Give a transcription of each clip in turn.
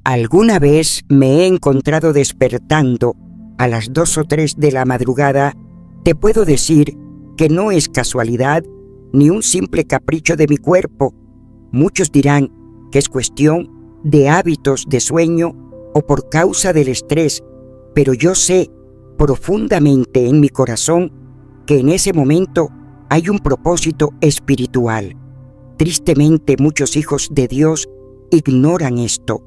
Alguna vez me he encontrado despertando a las 2 o 3 de la madrugada. Te puedo decir que no es casualidad ni un simple capricho de mi cuerpo. Muchos dirán que es cuestión de hábitos de sueño o por causa del estrés, pero yo sé profundamente en mi corazón que en ese momento hay un propósito espiritual. Tristemente, muchos hijos de Dios ignoran esto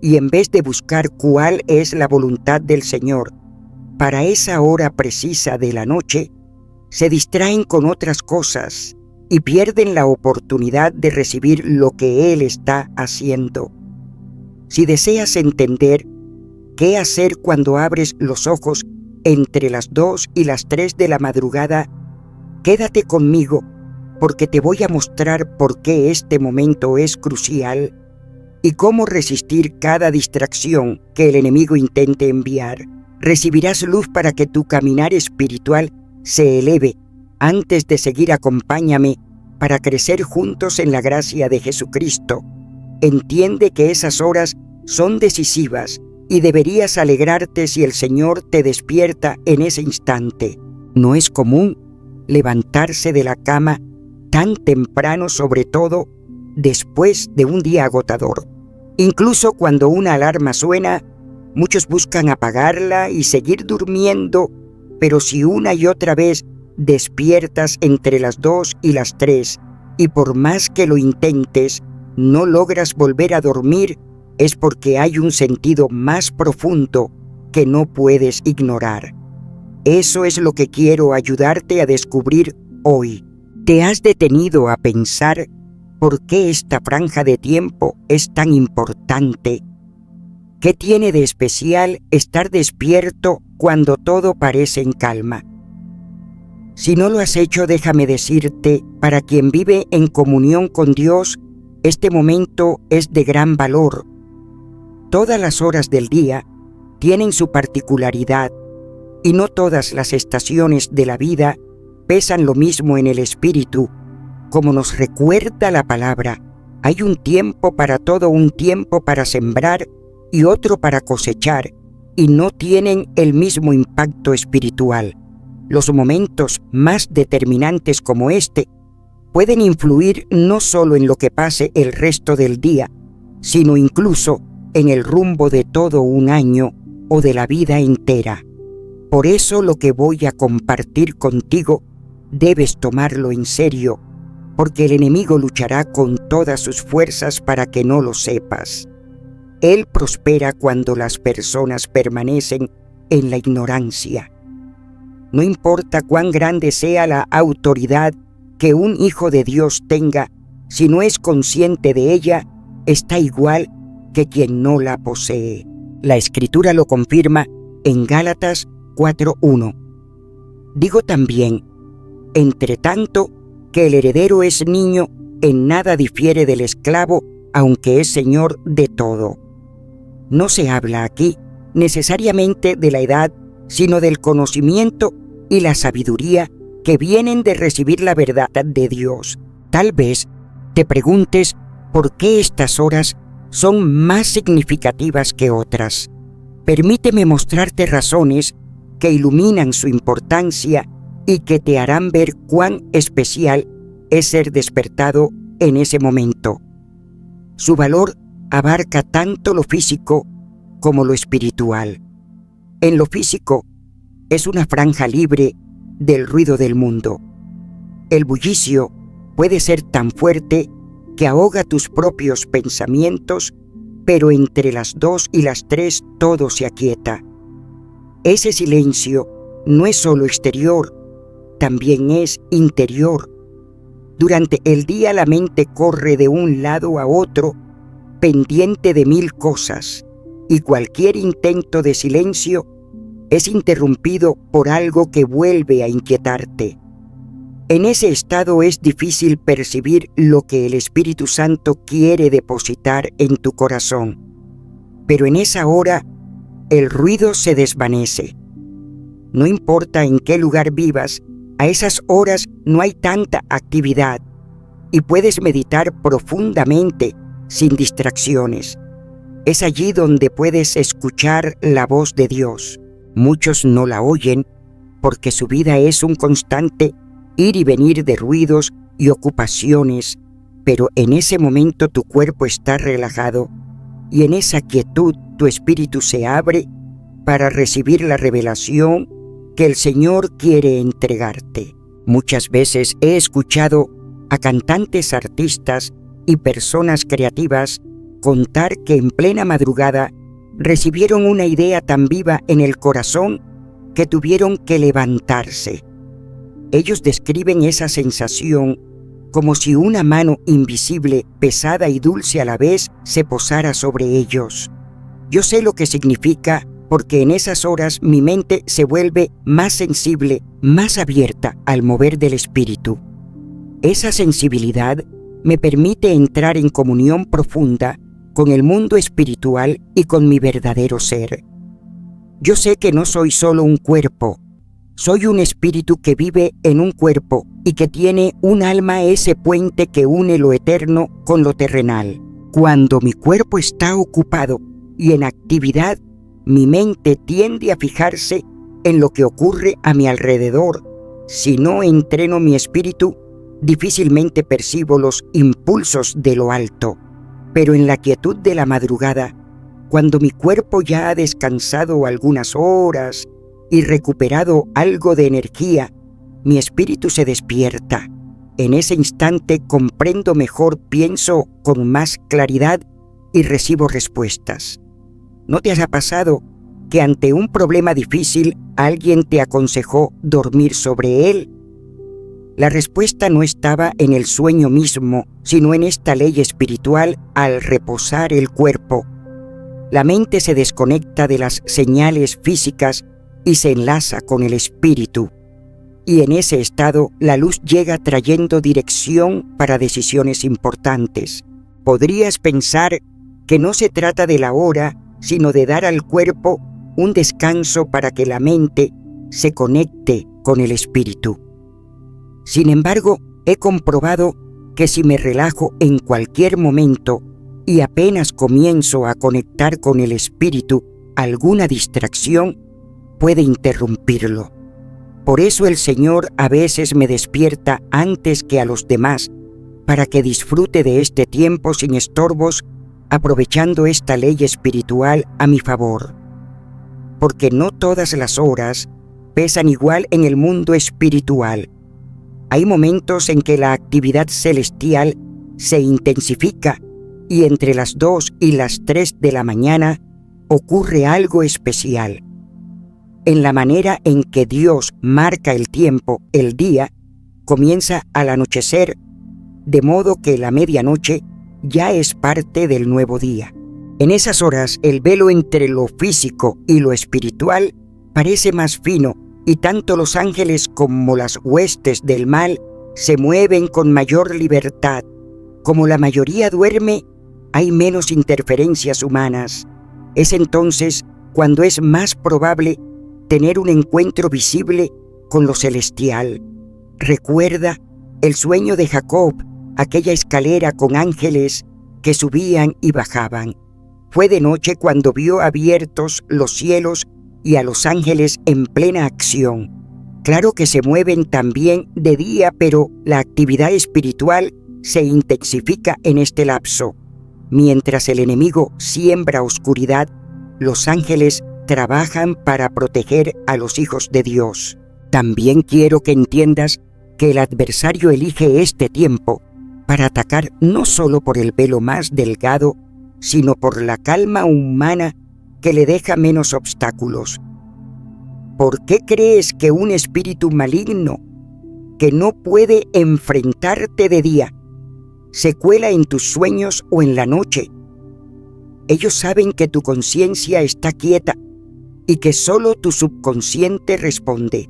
y en vez de buscar cuál es la voluntad del Señor para esa hora precisa de la noche, se distraen con otras cosas y pierden la oportunidad de recibir lo que Él está haciendo. Si deseas entender qué hacer cuando abres los ojos entre las 2 y las 3 de la madrugada, quédate conmigo porque te voy a mostrar por qué este momento es crucial y cómo resistir cada distracción que el enemigo intente enviar. Recibirás luz para que tu caminar espiritual se eleve. Antes de seguir, acompáñame para crecer juntos en la gracia de Jesucristo. Entiende que esas horas son decisivas y deberías alegrarte si el Señor te despierta en ese instante. No es común levantarse de la cama tan temprano, sobre todo después de un día agotador. Incluso cuando una alarma suena, muchos buscan apagarla y seguir durmiendo, pero si una y otra vez despiertas entre las 2 y las 3 y por más que lo intentes, no logras volver a dormir, es porque hay un sentido más profundo que no puedes ignorar. Eso es lo que quiero ayudarte a descubrir hoy. ¿Te has detenido a pensar por qué esta franja de tiempo es tan importante? ¿Qué tiene de especial estar despierto cuando todo parece en calma? Si no lo has hecho, déjame decirte, para quien vive en comunión con Dios, este momento es de gran valor. Todas las horas del día tienen su particularidad y no todas las estaciones de la vida pesan lo mismo en el espíritu. Como nos recuerda la palabra, hay un tiempo para todo, un tiempo para sembrar y otro para cosechar, y no tienen el mismo impacto espiritual. Los momentos más determinantes como este pueden influir no solo en lo que pase el resto del día, sino incluso en el rumbo de todo un año o de la vida entera. Por eso lo que voy a compartir contigo debes tomarlo en serio, porque el enemigo luchará con todas sus fuerzas para que no lo sepas. Él prospera cuando las personas permanecen en la ignorancia. No importa cuán grande sea la autoridad que un hijo de Dios tenga, si no es consciente de ella, está igual que quien no la posee. La Escritura lo confirma en Gálatas 4:1. Digo también, entre tanto, que el heredero es niño, en nada difiere del esclavo, aunque es señor de todo. No se habla aquí necesariamente de la edad, sino del conocimiento y la sabiduría que vienen de recibir la verdad de Dios. Tal vez te preguntes por qué estas horas son más significativas que otras. Permíteme mostrarte razones que iluminan su importancia y que te harán ver cuán especial es ser despertado en ese momento. Su valor abarca tanto lo físico como lo espiritual. En lo físico, es una franja libre del ruido del mundo. El bullicio puede ser tan fuerte que ahoga tus propios pensamientos, pero entre las 2 y las 3 todo se aquieta. Ese silencio no es solo exterior, también es interior. Durante el día la mente corre de un lado a otro, pendiente de 1000 cosas, y cualquier intento de silencio es interrumpido por algo que vuelve a inquietarte. En ese estado es difícil percibir lo que el Espíritu Santo quiere depositar en tu corazón. Pero en esa hora, el ruido se desvanece. No importa en qué lugar vivas, a esas horas no hay tanta actividad y puedes meditar profundamente sin distracciones. Es allí donde puedes escuchar la voz de Dios. Muchos no la oyen porque su vida es un constante ir y venir de ruidos y ocupaciones, pero en ese momento tu cuerpo está relajado y en esa quietud tu espíritu se abre para recibir la revelación que el Señor quiere entregarte. Muchas veces he escuchado a cantantes, artistas y personas creativas contar que en plena madrugada recibieron una idea tan viva en el corazón que tuvieron que levantarse. Ellos describen esa sensación como si una mano invisible, pesada y dulce a la vez, se posara sobre ellos. Yo sé lo que significa porque en esas horas mi mente se vuelve más sensible, más abierta al mover del espíritu. Esa sensibilidad me permite entrar en comunión profunda con el mundo espiritual y con mi verdadero ser. Yo sé que no soy solo un cuerpo, soy un espíritu que vive en un cuerpo y que tiene un alma, ese puente que une lo eterno con lo terrenal. Cuando mi cuerpo está ocupado y en actividad, mi mente tiende a fijarse en lo que ocurre a mi alrededor. Si no entreno mi espíritu, difícilmente percibo los impulsos de lo alto. Pero en la quietud de la madrugada, cuando mi cuerpo ya ha descansado algunas horas y recuperado algo de energía, mi espíritu se despierta. En ese instante comprendo mejor, pienso con más claridad y recibo respuestas. ¿No te ha pasado que ante un problema difícil alguien te aconsejó dormir sobre él? La respuesta no estaba en el sueño mismo, sino en esta ley espiritual al reposar el cuerpo. La mente se desconecta de las señales físicas y se enlaza con el espíritu. Y en ese estado la luz llega trayendo dirección para decisiones importantes. Podrías pensar que no se trata de la hora, sino de dar al cuerpo un descanso para que la mente se conecte con el espíritu. Sin embargo, he comprobado que si me relajo en cualquier momento y apenas comienzo a conectar con el espíritu, alguna distracción puede interrumpirlo. Por eso el Señor a veces me despierta antes que a los demás, para que disfrute de este tiempo sin estorbos, aprovechando esta ley espiritual a mi favor. Porque no todas las horas pesan igual en el mundo espiritual. Hay momentos en que la actividad celestial se intensifica y entre las 2 y las 3 de la mañana ocurre algo especial. En la manera en que Dios marca el tiempo, el día comienza al anochecer, de modo que la medianoche ya es parte del nuevo día. En esas horas, el velo entre lo físico y lo espiritual parece más fino y tanto los ángeles como las huestes del mal se mueven con mayor libertad. Como la mayoría duerme, hay menos interferencias humanas. Es entonces cuando es más probable tener un encuentro visible con lo celestial. Recuerda el sueño de Jacob, aquella escalera con ángeles que subían y bajaban. Fue de noche cuando vio abiertos los cielos y a los ángeles en plena acción. Claro que se mueven también de día, pero la actividad espiritual se intensifica en este lapso. Mientras el enemigo siembra oscuridad, los ángeles trabajan para proteger a los hijos de Dios. También quiero que entiendas que el adversario elige este tiempo para atacar no solo por el velo más delgado, sino por la calma humana que le deja menos obstáculos. ¿Por qué crees que un espíritu maligno que no puede enfrentarte de día se cuela en tus sueños o en la noche? Ellos saben que tu conciencia está quieta y que solo tu subconsciente responde.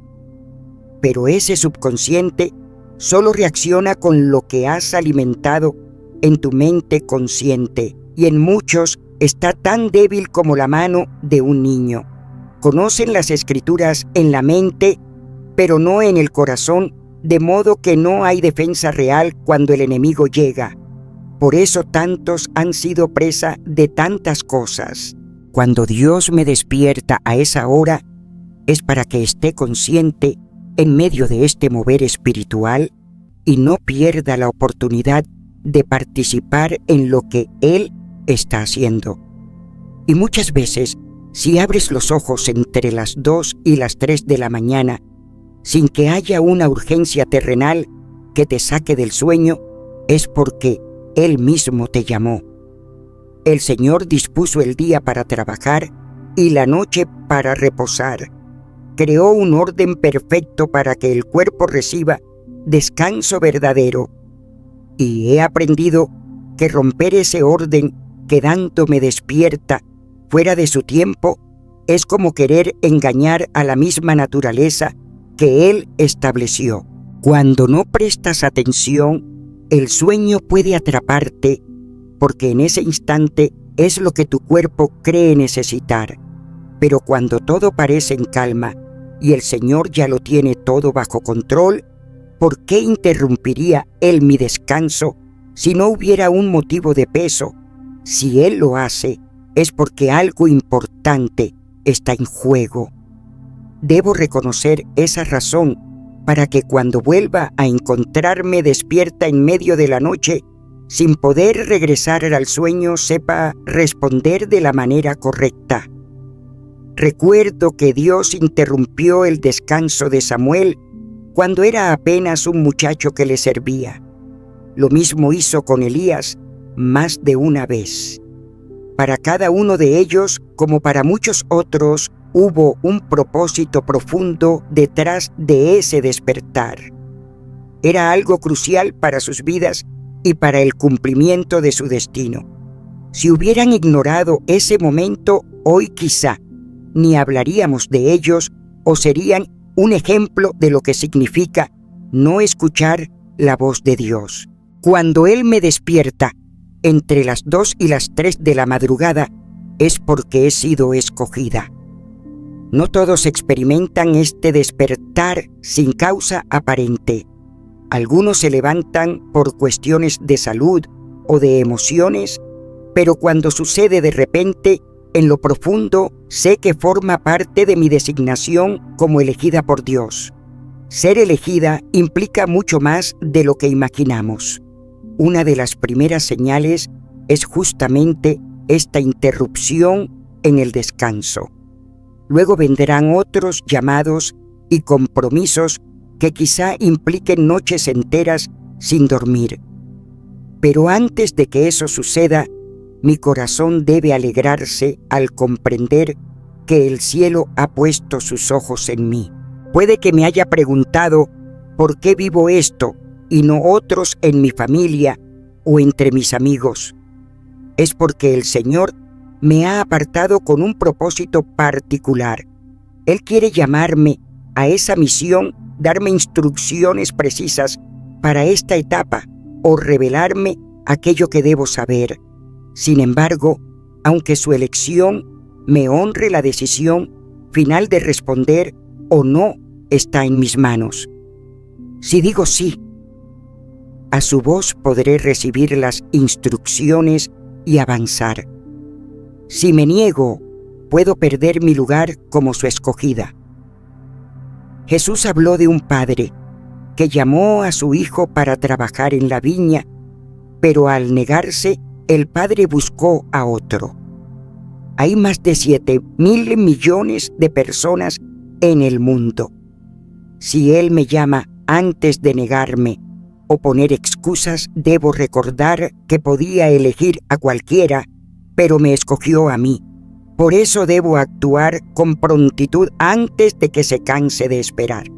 Pero ese subconsciente solo reacciona con lo que has alimentado en tu mente consciente, y en muchos está tan débil como la mano de un niño. Conocen las escrituras en la mente, pero no en el corazón, de modo que no hay defensa real cuando el enemigo llega. Por eso tantos han sido presa de tantas cosas. Cuando Dios me despierta a esa hora, es para que esté consciente en medio de este mover espiritual y no pierda la oportunidad de participar en lo que Él está haciendo. Y muchas veces, si abres los ojos entre las 2 y las 3 de la mañana, sin que haya una urgencia terrenal que te saque del sueño, es porque Él mismo te llamó. El Señor dispuso el día para trabajar y la noche para reposar. Creó un orden perfecto para que el cuerpo reciba descanso verdadero. Y he aprendido que romper ese orden quedándome despierta fuera de su tiempo es como querer engañar a la misma naturaleza que Él estableció. Cuando no prestas atención, el sueño puede atraparte porque en ese instante es lo que tu cuerpo cree necesitar. Pero cuando todo parece en calma y el Señor ya lo tiene todo bajo control, ¿por qué interrumpiría Él mi descanso si no hubiera un motivo de peso? Si Él lo hace, es porque algo importante está en juego. Debo reconocer esa razón para que cuando vuelva a encontrarme despierta en medio de la noche, sin poder regresar al sueño, sepa responder de la manera correcta. Recuerdo que Dios interrumpió el descanso de Samuel cuando era apenas un muchacho que le servía. Lo mismo hizo con Elías más de una vez. Para cada uno de ellos, como para muchos otros, hubo un propósito profundo detrás de ese despertar. Era algo crucial para sus vidas y para el cumplimiento de su destino. Si hubieran ignorado ese momento, hoy quizá ni hablaríamos de ellos o serían un ejemplo de lo que significa no escuchar la voz de Dios. Cuando Él me despierta entre las 2 y las 3 de la madrugada, es porque he sido escogida. No todos experimentan este despertar sin causa aparente. Algunos se levantan por cuestiones de salud o de emociones, pero cuando sucede de repente, en lo profundo sé que forma parte de mi designación como elegida por Dios. Ser elegida implica mucho más de lo que imaginamos. Una de las primeras señales es justamente esta interrupción en el descanso. Luego vendrán otros llamados y compromisos que quizá impliquen noches enteras sin dormir. Pero antes de que eso suceda, mi corazón debe alegrarse al comprender que el cielo ha puesto sus ojos en mí. Puede que me haya preguntado por qué vivo esto y no otros en mi familia o entre mis amigos. Es porque el Señor me ha apartado con un propósito particular. Él quiere llamarme a esa misión, darme instrucciones precisas para esta etapa o revelarme aquello que debo saber. Sin embargo, aunque su elección me honre, la decisión final de responder o no está en mis manos. Si digo sí, a su voz podré recibir las instrucciones y avanzar. Si me niego, puedo perder mi lugar como su escogida. Jesús habló de un padre que llamó a su hijo para trabajar en la viña, pero al negarse, el padre buscó a otro. Hay más de 7,000 millones de personas en el mundo. Si Él me llama antes de negarme o poner excusas, debo recordar que podía elegir a cualquiera, pero me escogió a mí. Por eso debo actuar con prontitud antes de que se canse de esperar.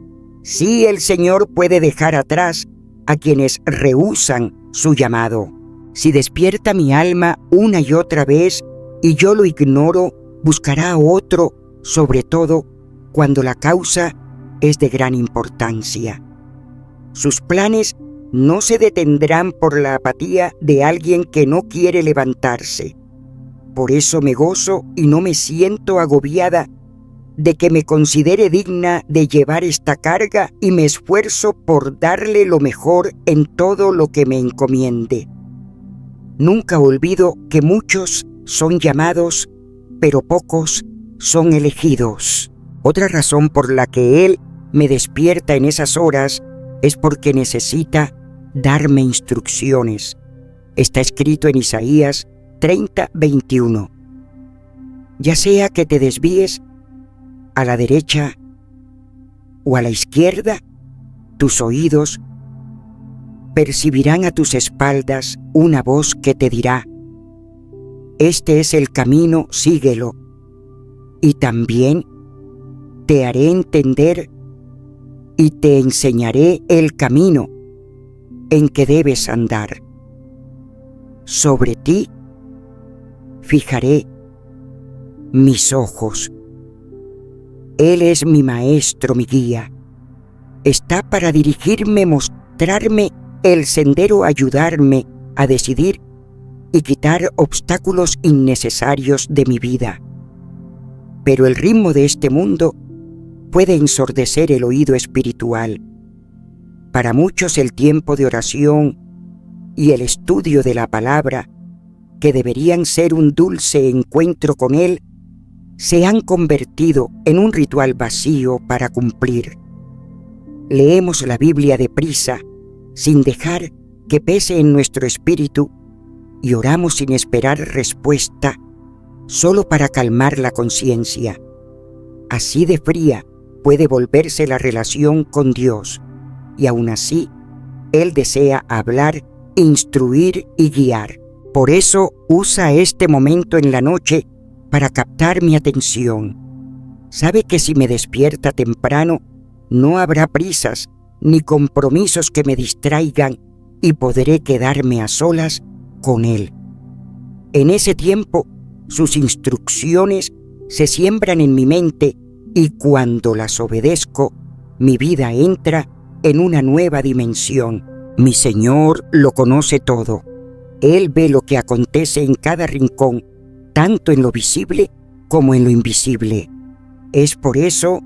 Sí, el Señor puede dejar atrás a quienes rehúsan su llamado. Si despierta mi alma una y otra vez y yo lo ignoro, buscará a otro, sobre todo cuando la causa es de gran importancia. Sus planes no se detendrán por la apatía de alguien que no quiere levantarse. Por eso me gozo y no me siento agobiada de que me considere digna de llevar esta carga y me esfuerzo por darle lo mejor en todo lo que me encomiende. Nunca olvido que muchos son llamados, pero pocos son elegidos. Otra razón por la que Él me despierta en esas horas es porque necesita darme instrucciones. Está escrito en Isaías 30:21. Ya sea que te desvíes a la derecha o a la izquierda, tus oídos percibirán a tus espaldas una voz que te dirá: este es el camino, síguelo. Y también te haré entender y te enseñaré el camino en que debes andar. Sobre ti fijaré mis ojos. Él es mi maestro, mi guía. Está para dirigirme, mostrarme el sendero, ayudarme a decidir y quitar obstáculos innecesarios de mi vida. Pero el ritmo de este mundo puede ensordecer el oído espiritual. Para muchos el tiempo de oración y el estudio de la palabra, que deberían ser un dulce encuentro con Él, se han convertido en un ritual vacío para cumplir. Leemos la Biblia deprisa, sin dejar que pese en nuestro espíritu, y oramos sin esperar respuesta, solo para calmar la conciencia. Así de fría puede volverse la relación con Dios, y aún así, Él desea hablar, instruir y guiar. Por eso usa este momento en la noche para captar mi atención. Sabe que si me despierta temprano, no habrá prisas ni compromisos que me distraigan y podré quedarme a solas con Él. En ese tiempo, sus instrucciones se siembran en mi mente y cuando las obedezco, mi vida entra en una nueva dimensión. Mi Señor lo conoce todo. Él ve lo que acontece en cada rincón, tanto en lo visible como en lo invisible. Es por eso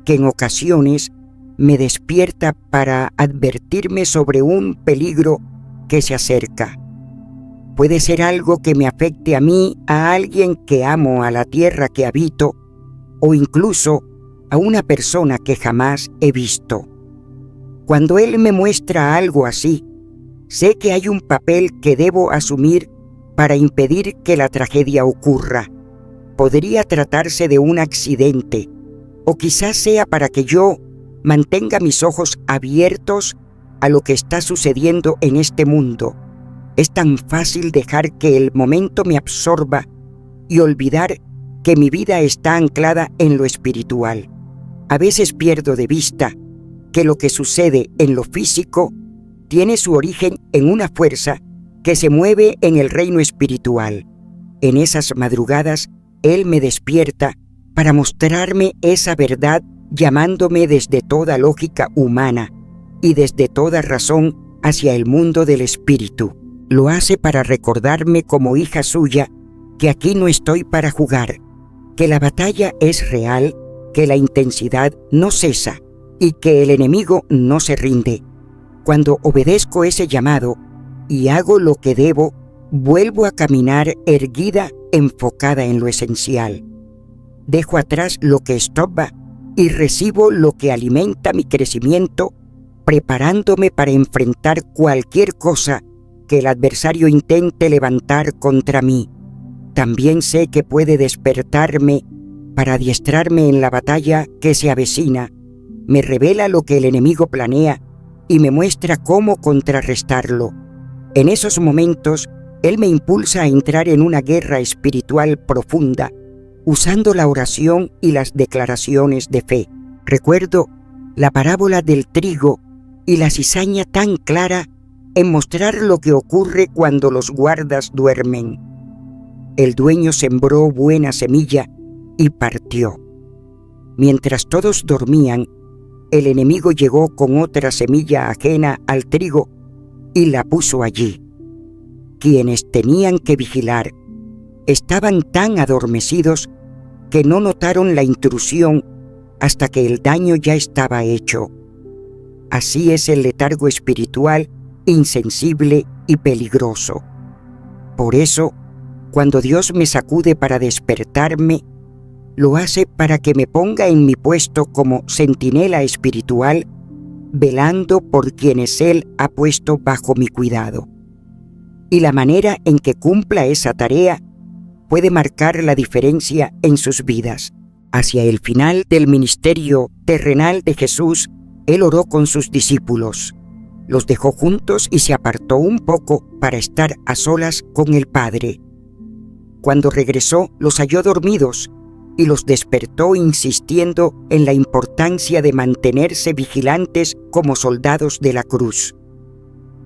que en ocasiones me despierta para advertirme sobre un peligro que se acerca. Puede ser algo que me afecte a mí, a alguien que amo, a la tierra que habito, o incluso a una persona que jamás he visto. Cuando Él me muestra algo así, sé que hay un papel que debo asumir para impedir que la tragedia ocurra. Podría tratarse de un accidente, o quizás sea para que yo mantenga mis ojos abiertos a lo que está sucediendo en este mundo. Es tan fácil dejar que el momento me absorba y olvidar que mi vida está anclada en lo espiritual. A veces pierdo de vista que lo que sucede en lo físico tiene su origen en una fuerza que se mueve en el reino espiritual. En esas madrugadas, Él me despierta para mostrarme esa verdad, llamándome desde toda lógica humana y desde toda razón hacia el mundo del espíritu. Lo hace para recordarme como hija suya que aquí no estoy para jugar, que la batalla es real, que la intensidad no cesa y que el enemigo no se rinde. Cuando obedezco ese llamado y hago lo que debo, vuelvo a caminar erguida, enfocada en lo esencial. Dejo atrás lo que estorba y recibo lo que alimenta mi crecimiento, preparándome para enfrentar cualquier cosa que el adversario intente levantar contra mí. También sé que puede despertarme para adiestrarme en la batalla que se avecina, me revela lo que el enemigo planea y me muestra cómo contrarrestarlo. En esos momentos, Él me impulsa a entrar en una guerra espiritual profunda, usando la oración y las declaraciones de fe. Recuerdo la parábola del trigo y la cizaña tan clara en mostrar lo que ocurre cuando los guardas duermen. El dueño sembró buena semilla y partió. Mientras todos dormían, el enemigo llegó con otra semilla ajena al trigo y la puso allí. Quienes tenían que vigilar estaban tan adormecidos que no notaron la intrusión hasta que el daño ya estaba hecho. Así es el letargo espiritual, insensible y peligroso. Por eso, cuando Dios me sacude para despertarme, lo hace para que me ponga en mi puesto como centinela espiritual, velando por quienes Él ha puesto bajo mi cuidado. Y la manera en que cumpla esa tarea puede marcar la diferencia en sus vidas. Hacia el final del ministerio terrenal de Jesús, Él oró con sus discípulos. Los dejó juntos y se apartó un poco para estar a solas con el Padre. Cuando regresó, los halló dormidos y los despertó insistiendo en la importancia de mantenerse vigilantes como soldados de la cruz.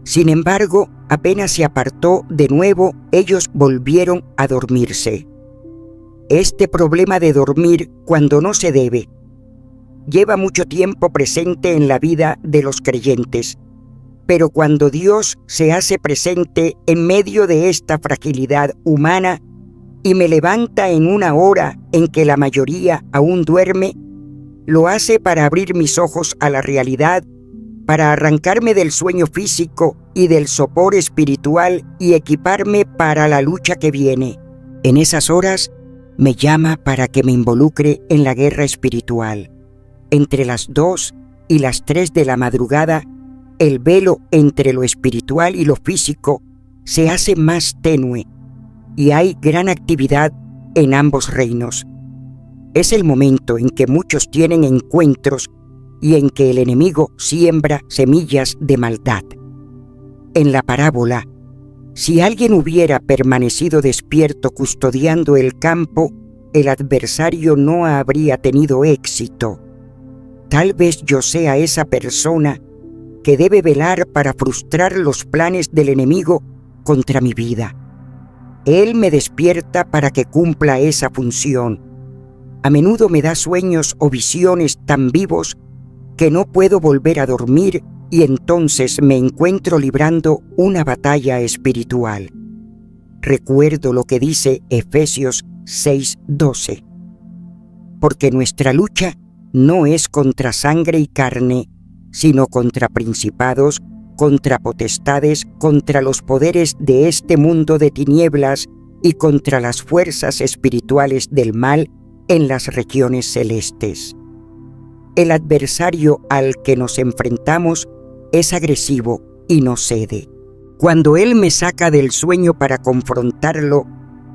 Sin embargo, apenas se apartó de nuevo, ellos volvieron a dormirse. Este problema de dormir cuando no se debe lleva mucho tiempo presente en la vida de los creyentes, pero cuando Dios se hace presente en medio de esta fragilidad humana y me levanta en una hora en que la mayoría aún duerme, lo hace para abrir mis ojos a la realidad, para arrancarme del sueño físico y del sopor espiritual y equiparme para la lucha que viene. En esas horas me llama para que me involucre en la guerra espiritual. Entre las 2 y las 3 de la madrugada, el velo entre lo espiritual y lo físico se hace más tenue y hay gran actividad en ambos reinos. Es el momento en que muchos tienen encuentros y en que el enemigo siembra semillas de maldad. En la parábola, si alguien hubiera permanecido despierto custodiando el campo, el adversario no habría tenido éxito. Tal vez yo sea esa persona que debe velar para frustrar los planes del enemigo contra mi vida. Él me despierta para que cumpla esa función. A menudo me da sueños o visiones tan vivos que no puedo volver a dormir y entonces me encuentro librando una batalla espiritual. Recuerdo lo que dice Efesios 6:12. Porque nuestra lucha no es contra sangre y carne, sino contra principados, contra potestades, contra los poderes de este mundo de tinieblas y contra las fuerzas espirituales del mal en las regiones celestes. El adversario al que nos enfrentamos es agresivo y no cede. Cuando él me saca del sueño para confrontarlo,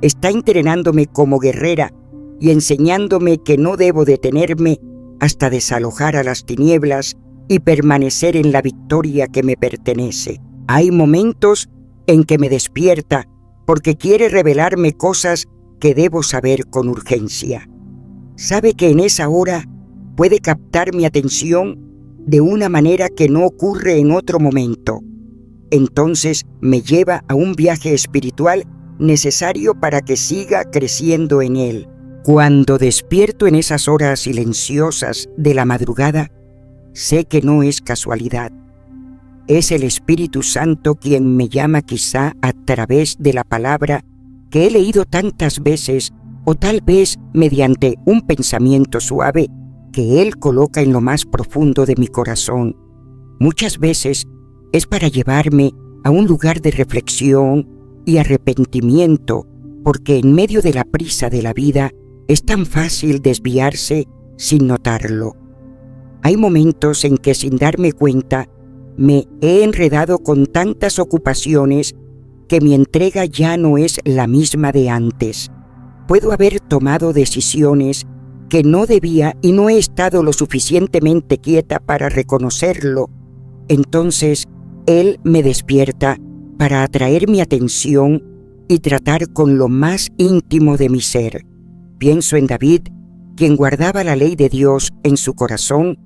está entrenándome como guerrera y enseñándome que no debo detenerme hasta desalojar a las tinieblas y permanecer en la victoria que me pertenece. Hay momentos en que me despierta porque quiere revelarme cosas que debo saber con urgencia. Sabe que en esa hora puede captar mi atención de una manera que no ocurre en otro momento. Entonces me lleva a un viaje espiritual necesario para que siga creciendo en él. Cuando despierto en esas horas silenciosas de la madrugada, sé que no es casualidad. Es el Espíritu Santo quien me llama quizá a través de la palabra que he leído tantas veces o tal vez mediante un pensamiento suave que Él coloca en lo más profundo de mi corazón. Muchas veces es para llevarme a un lugar de reflexión y arrepentimiento, porque en medio de la prisa de la vida es tan fácil desviarse sin notarlo. Hay momentos en que sin darme cuenta me he enredado con tantas ocupaciones que mi entrega ya no es la misma de antes. Puedo haber tomado decisiones que no debía y no he estado lo suficientemente quieta para reconocerlo. Entonces, Él me despierta para atraer mi atención y tratar con lo más íntimo de mi ser. Pienso en David, quien guardaba la ley de Dios en su corazón,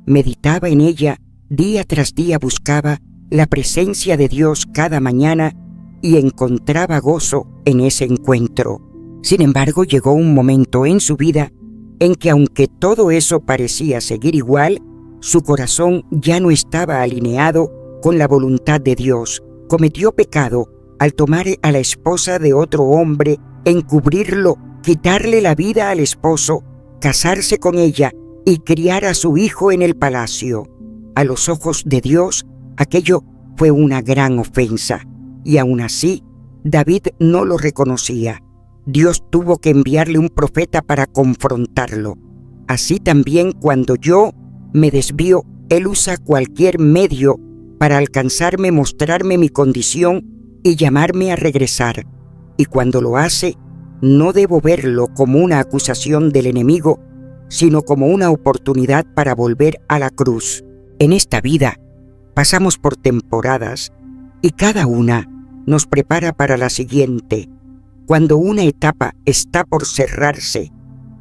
meditaba en ella, día tras día buscaba la presencia de Dios cada mañana y encontraba gozo en ese encuentro. Sin embargo, llegó un momento en su vida en que aunque todo eso parecía seguir igual, su corazón ya no estaba alineado con la voluntad de Dios. Cometió pecado al tomar a la esposa de otro hombre, encubrirlo, quitarle la vida al esposo, casarse con ella y criar a su hijo en el palacio. A los ojos de Dios, aquello fue una gran ofensa, y aún así David no lo reconocía. Dios tuvo que enviarle un profeta para confrontarlo. Así también cuando yo me desvío, Él usa cualquier medio para alcanzarme, mostrarme mi condición y llamarme a regresar. Y cuando lo hace, no debo verlo como una acusación del enemigo, sino como una oportunidad para volver a la cruz. En esta vida pasamos por temporadas y cada una nos prepara para la siguiente. Cuando una etapa está por cerrarse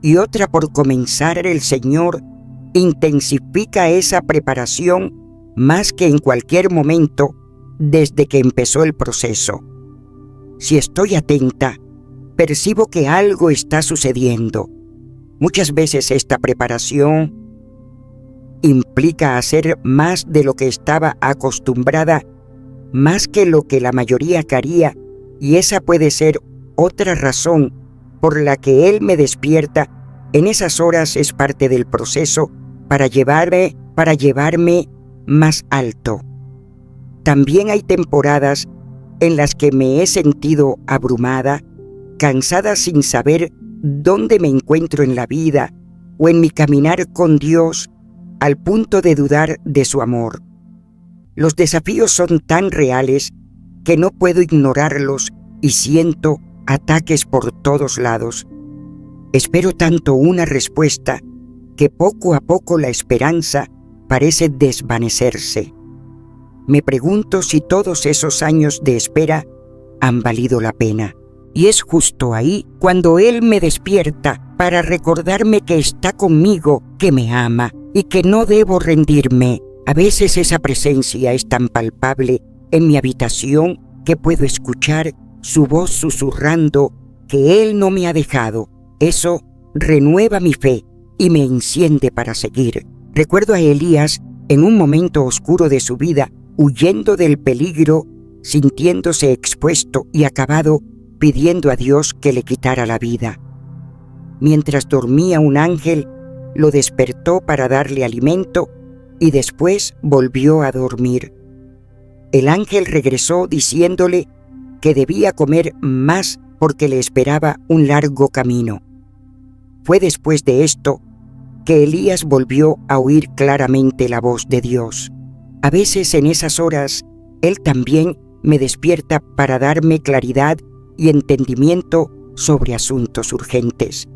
y otra por comenzar, el Señor intensifica esa preparación más que en cualquier momento desde que empezó el proceso. Si estoy atenta, percibo que algo está sucediendo. Muchas veces esta preparación implica hacer más de lo que estaba acostumbrada, más que lo que la mayoría haría, y esa puede ser otra razón por la que Él me despierta. En esas horas es parte del proceso para llevarme más alto. También hay temporadas en las que me he sentido abrumada, cansada sin saber dónde me encuentro en la vida o en mi caminar con Dios, al punto de dudar de su amor. Los desafíos son tan reales que no puedo ignorarlos y siento ataques por todos lados. Espero tanto una respuesta que poco a poco la esperanza parece desvanecerse. Me pregunto si todos esos años de espera han valido la pena. Y es justo ahí cuando Él me despierta para recordarme que está conmigo, que me ama y que no debo rendirme. A veces esa presencia es tan palpable en mi habitación que puedo escuchar su voz susurrando que Él no me ha dejado. Eso renueva mi fe y me enciende para seguir. Recuerdo a Elías en un momento oscuro de su vida, huyendo del peligro, sintiéndose expuesto y acabado, pidiendo a Dios que le quitara la vida. Mientras dormía, un ángel lo despertó para darle alimento y después volvió a dormir. El ángel regresó diciéndole que debía comer más porque le esperaba un largo camino. Fue después de esto que Elías volvió a oír claramente la voz de Dios. A veces en esas horas, Él también me despierta para darme claridad y entendimiento sobre asuntos urgentes.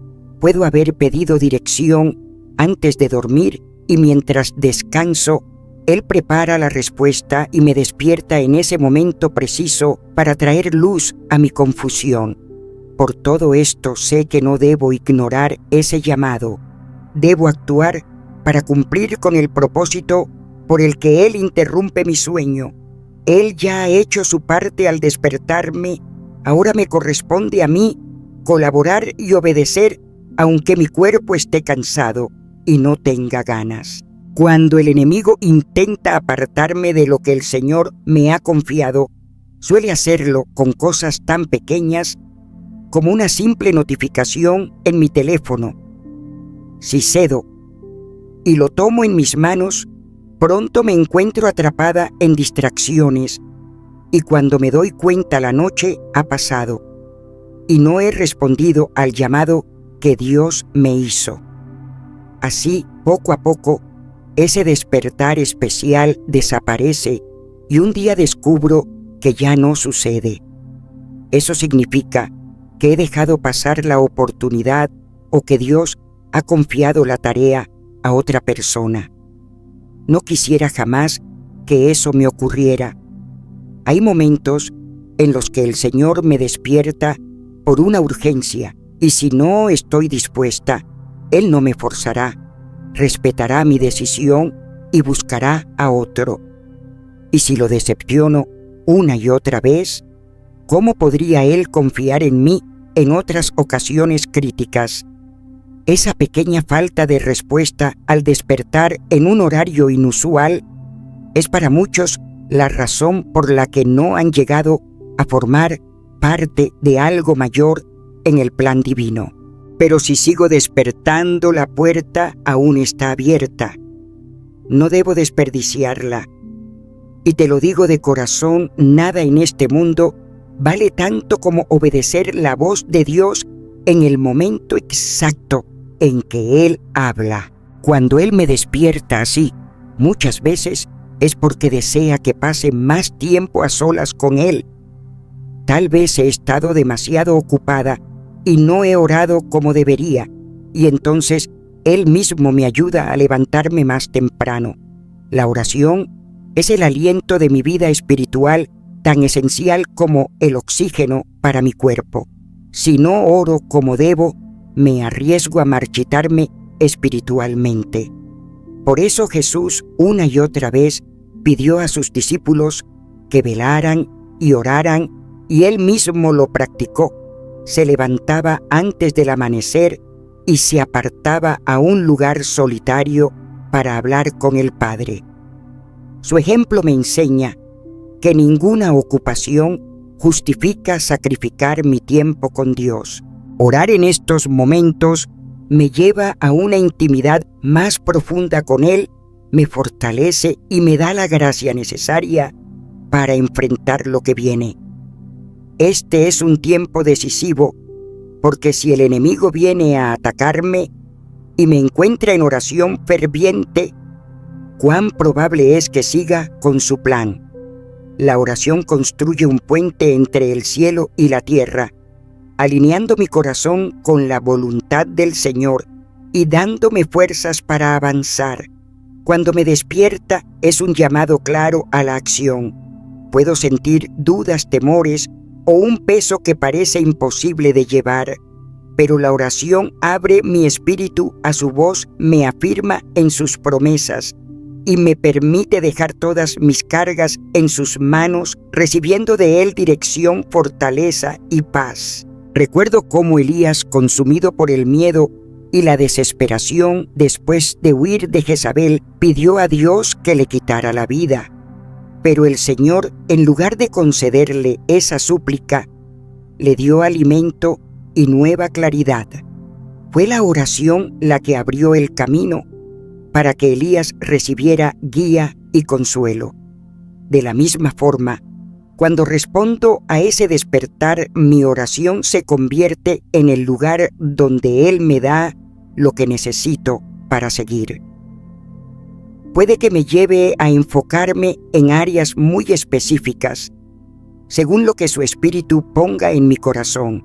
Puedo haber pedido dirección antes de dormir y mientras descanso, Él prepara la respuesta y me despierta en ese momento preciso para traer luz a mi confusión. Por todo esto sé que no debo ignorar ese llamado. Debo actuar para cumplir con el propósito por el que Él interrumpe mi sueño. Él ya ha hecho su parte al despertarme. Ahora me corresponde a mí colaborar y obedecer, aunque mi cuerpo esté cansado y no tenga ganas. Cuando el enemigo intenta apartarme de lo que el Señor me ha confiado, suele hacerlo con cosas tan pequeñas como una simple notificación en mi teléfono. Si cedo y lo tomo en mis manos, pronto me encuentro atrapada en distracciones y cuando me doy cuenta la noche ha pasado y no he respondido al llamado que Dios me hizo. Así, poco a poco, ese despertar especial desaparece y un día descubro que ya no sucede. Eso significa que he dejado pasar la oportunidad o que Dios ha confiado la tarea a otra persona. No quisiera jamás que eso me ocurriera. Hay momentos en los que el Señor me despierta por una urgencia y si no estoy dispuesta, Él no me forzará, respetará mi decisión y buscará a otro. Y si lo decepciono una y otra vez, ¿cómo podría Él confiar en mí en otras ocasiones críticas? Esa pequeña falta de respuesta al despertar en un horario inusual es para muchos la razón por la que no han llegado a formar parte de algo mayor en el plan divino. Pero si sigo despertando, la puerta aún está abierta. No debo desperdiciarla. Y te lo digo de corazón, nada en este mundo vale tanto como obedecer la voz de Dios en el momento exacto en que Él habla. Cuando Él me despierta así, muchas veces es porque desea que pase más tiempo a solas con Él. Tal vez he estado demasiado ocupada y no he orado como debería, y entonces Él mismo me ayuda a levantarme más temprano. La oración es el aliento de mi vida espiritual, tan esencial como el oxígeno para mi cuerpo. Si no oro como debo, me arriesgo a marchitarme espiritualmente. Por eso Jesús una y otra vez pidió a sus discípulos que velaran y oraran, y Él mismo lo practicó. Se levantaba antes del amanecer y se apartaba a un lugar solitario para hablar con el Padre. Su ejemplo me enseña que ninguna ocupación justifica sacrificar mi tiempo con Dios. Orar en estos momentos me lleva a una intimidad más profunda con Él, me fortalece y me da la gracia necesaria para enfrentar lo que viene. Este es un tiempo decisivo, porque si el enemigo viene a atacarme y me encuentra en oración ferviente, cuán probable es que siga con su plan. La oración construye un puente entre el cielo y la tierra, alineando mi corazón con la voluntad del Señor y dándome fuerzas para avanzar. Cuando me despierta es un llamado claro a la acción. Puedo sentir dudas, temores o un peso que parece imposible de llevar, pero la oración abre mi espíritu a su voz, me afirma en sus promesas y me permite dejar todas mis cargas en sus manos, recibiendo de Él dirección, fortaleza y paz. Recuerdo cómo Elías, consumido por el miedo y la desesperación después de huir de Jezabel, pidió a Dios que le quitara la vida. Pero el Señor, en lugar de concederle esa súplica, le dio alimento y nueva claridad. Fue la oración la que abrió el camino para que Elías recibiera guía y consuelo. De la misma forma, cuando respondo a ese despertar, mi oración se convierte en el lugar donde Él me da lo que necesito para seguir. Puede que me lleve a enfocarme en áreas muy específicas, según lo que su Espíritu ponga en mi corazón.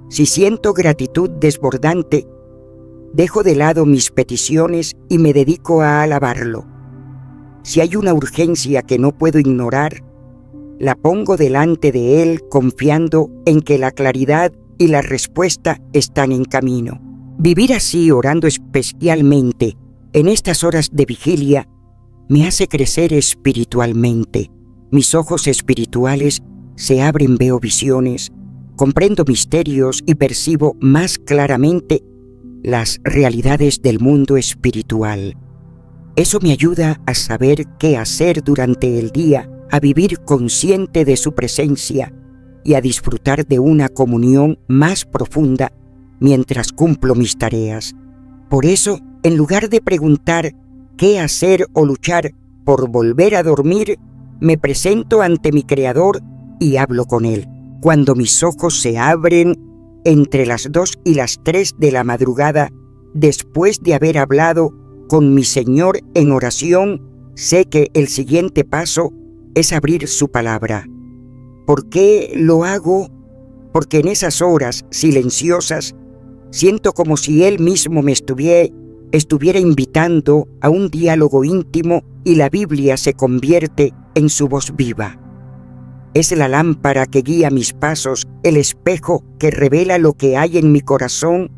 Si siento gratitud desbordante, dejo de lado mis peticiones y me dedico a alabarlo. Si hay una urgencia que no puedo ignorar, la pongo delante de Él confiando en que la claridad y la respuesta están en camino. Vivir así, orando especialmente en estas horas de vigilia, me hace crecer espiritualmente. Mis ojos espirituales se abren, veo visiones, comprendo misterios y percibo más claramente las realidades del mundo espiritual. Eso me ayuda a saber qué hacer durante el día, a vivir consciente de su presencia y a disfrutar de una comunión más profunda mientras cumplo mis tareas. Por eso, en lugar de preguntar qué hacer o luchar por volver a dormir, me presento ante mi Creador y hablo con Él. Cuando mis ojos se abren entre las 2 y las 3 de la madrugada, después de haber hablado con mi Señor en oración, sé que el siguiente paso es abrir su palabra. ¿Por qué lo hago? Porque en esas horas silenciosas siento como si Él mismo me estuviera invitando a un diálogo íntimo y la Biblia se convierte en su voz viva. Es la lámpara que guía mis pasos, el espejo que revela lo que hay en mi corazón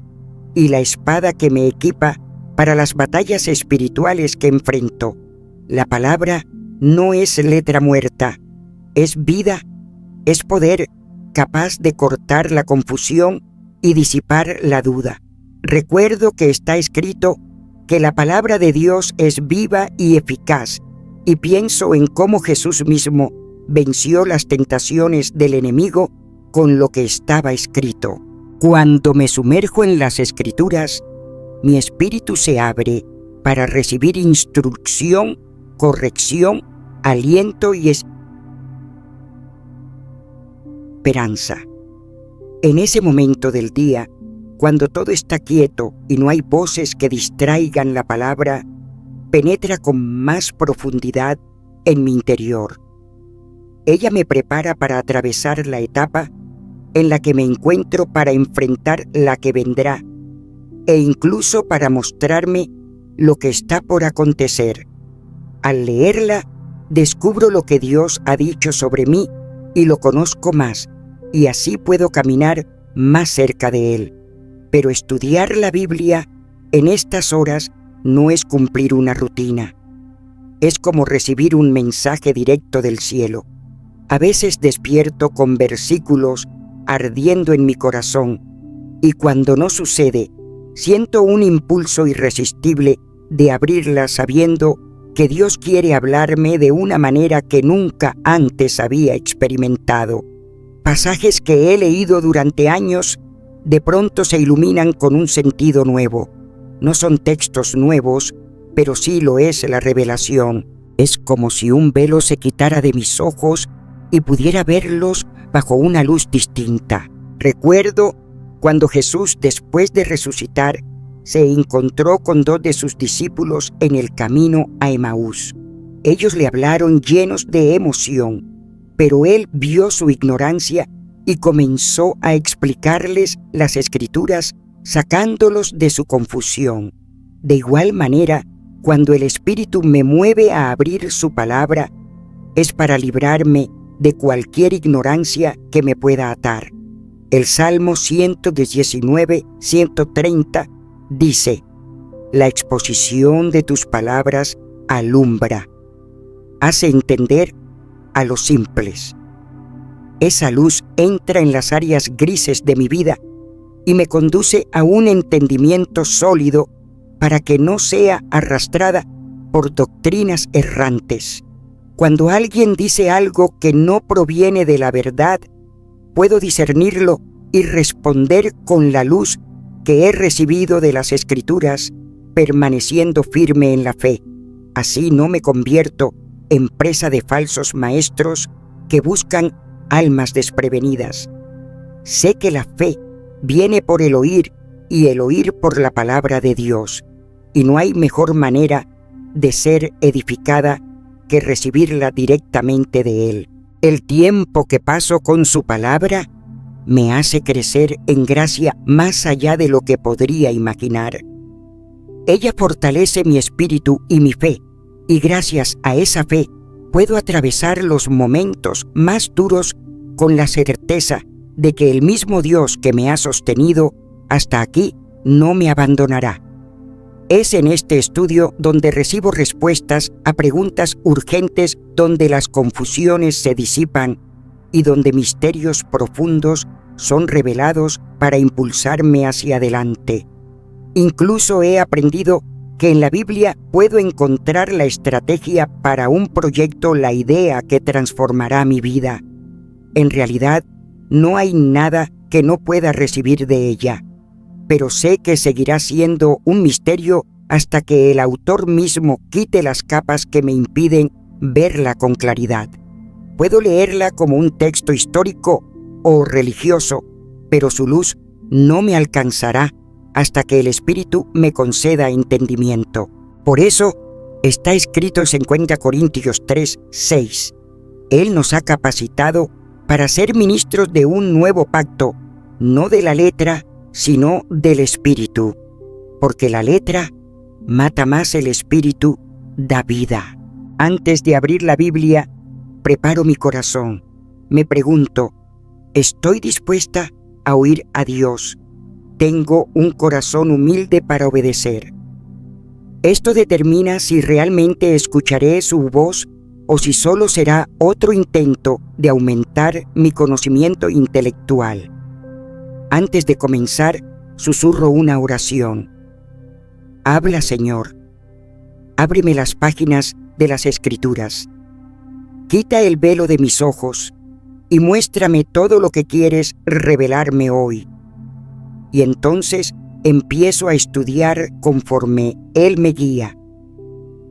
y la espada que me equipa para las batallas espirituales que enfrento. La palabra no es letra muerta, es vida, es poder capaz de cortar la confusión y disipar la duda. Recuerdo que está escrito que la palabra de Dios es viva y eficaz, y pienso en cómo Jesús mismo venció las tentaciones del enemigo con lo que estaba escrito. Cuando me sumerjo en las Escrituras, mi espíritu se abre para recibir instrucción, corrección, aliento y esperanza. En ese momento del día, cuando todo está quieto y no hay voces que distraigan la palabra, penetra con más profundidad en mi interior. Ella me prepara para atravesar la etapa en la que me encuentro para enfrentar la que vendrá e incluso para mostrarme lo que está por acontecer. Al leerla, descubro lo que Dios ha dicho sobre mí y lo conozco más, y así puedo caminar más cerca de Él. Pero estudiar la Biblia en estas horas no es cumplir una rutina. Es como recibir un mensaje directo del cielo. A veces despierto con versículos ardiendo en mi corazón, y cuando no sucede, siento un impulso irresistible de abrirla sabiendo que Dios quiere hablarme de una manera que nunca antes había experimentado. Pasajes que he leído durante años de pronto se iluminan con un sentido nuevo. No son textos nuevos, pero sí lo es la revelación. Es como si un velo se quitara de mis ojos y pudiera verlos bajo una luz distinta. Recuerdo cuando Jesús, después de resucitar, se encontró con 2 de sus discípulos en el camino a Emaús. Ellos le hablaron llenos de emoción, pero él vio su ignorancia y comenzó a explicarles las Escrituras, sacándolos de su confusión. De igual manera, cuando el Espíritu me mueve a abrir su palabra, es para librarme de cualquier ignorancia que me pueda atar. El Salmo 119, 130 dice: la exposición de tus palabras alumbra, hace entender a los simples. Esa luz entra en las áreas grises de mi vida y me conduce a un entendimiento sólido para que no sea arrastrada por doctrinas errantes. Cuando alguien dice algo que no proviene de la verdad, puedo discernirlo y responder con la luz que he recibido de las Escrituras, permaneciendo firme en la fe. Así no me convierto en presa de falsos maestros que buscan almas desprevenidas. Sé que la fe viene por el oír y el oír por la palabra de Dios, y no hay mejor manera de ser edificada que recibirla directamente de Él. El tiempo que paso con su palabra me hace crecer en gracia más allá de lo que podría imaginar. Ella fortalece mi espíritu y mi fe, y gracias a esa fe puedo atravesar los momentos más duros con la certeza de que el mismo Dios que me ha sostenido hasta aquí no me abandonará. Es en este estudio donde recibo respuestas a preguntas urgentes, donde las confusiones se disipan y donde misterios profundos son revelados para impulsarme hacia adelante. Incluso he aprendido que en la Biblia puedo encontrar la estrategia para un proyecto, la idea que transformará mi vida. En realidad, no hay nada que no pueda recibir de ella, pero sé que seguirá siendo un misterio hasta que el autor mismo quite las capas que me impiden verla con claridad. Puedo leerla como un texto histórico o religioso, pero su luz no me alcanzará hasta que el Espíritu me conceda entendimiento. Por eso está escrito en 2 Corintios 3, 6. Él nos ha capacitado para ser ministros de un nuevo pacto, no de la letra, sino del Espíritu, porque la letra mata más, el Espíritu da vida. Antes de abrir la Biblia, preparo mi corazón. Me pregunto, ¿estoy dispuesta a oír a Dios? ¿Tengo un corazón humilde para obedecer? Esto determina si realmente escucharé su voz o si solo será otro intento de aumentar mi conocimiento intelectual. Antes de comenzar, susurro una oración. Habla, Señor. Ábreme las páginas de las Escrituras. Quita el velo de mis ojos y muéstrame todo lo que quieres revelarme hoy. Y entonces empiezo a estudiar conforme Él me guía.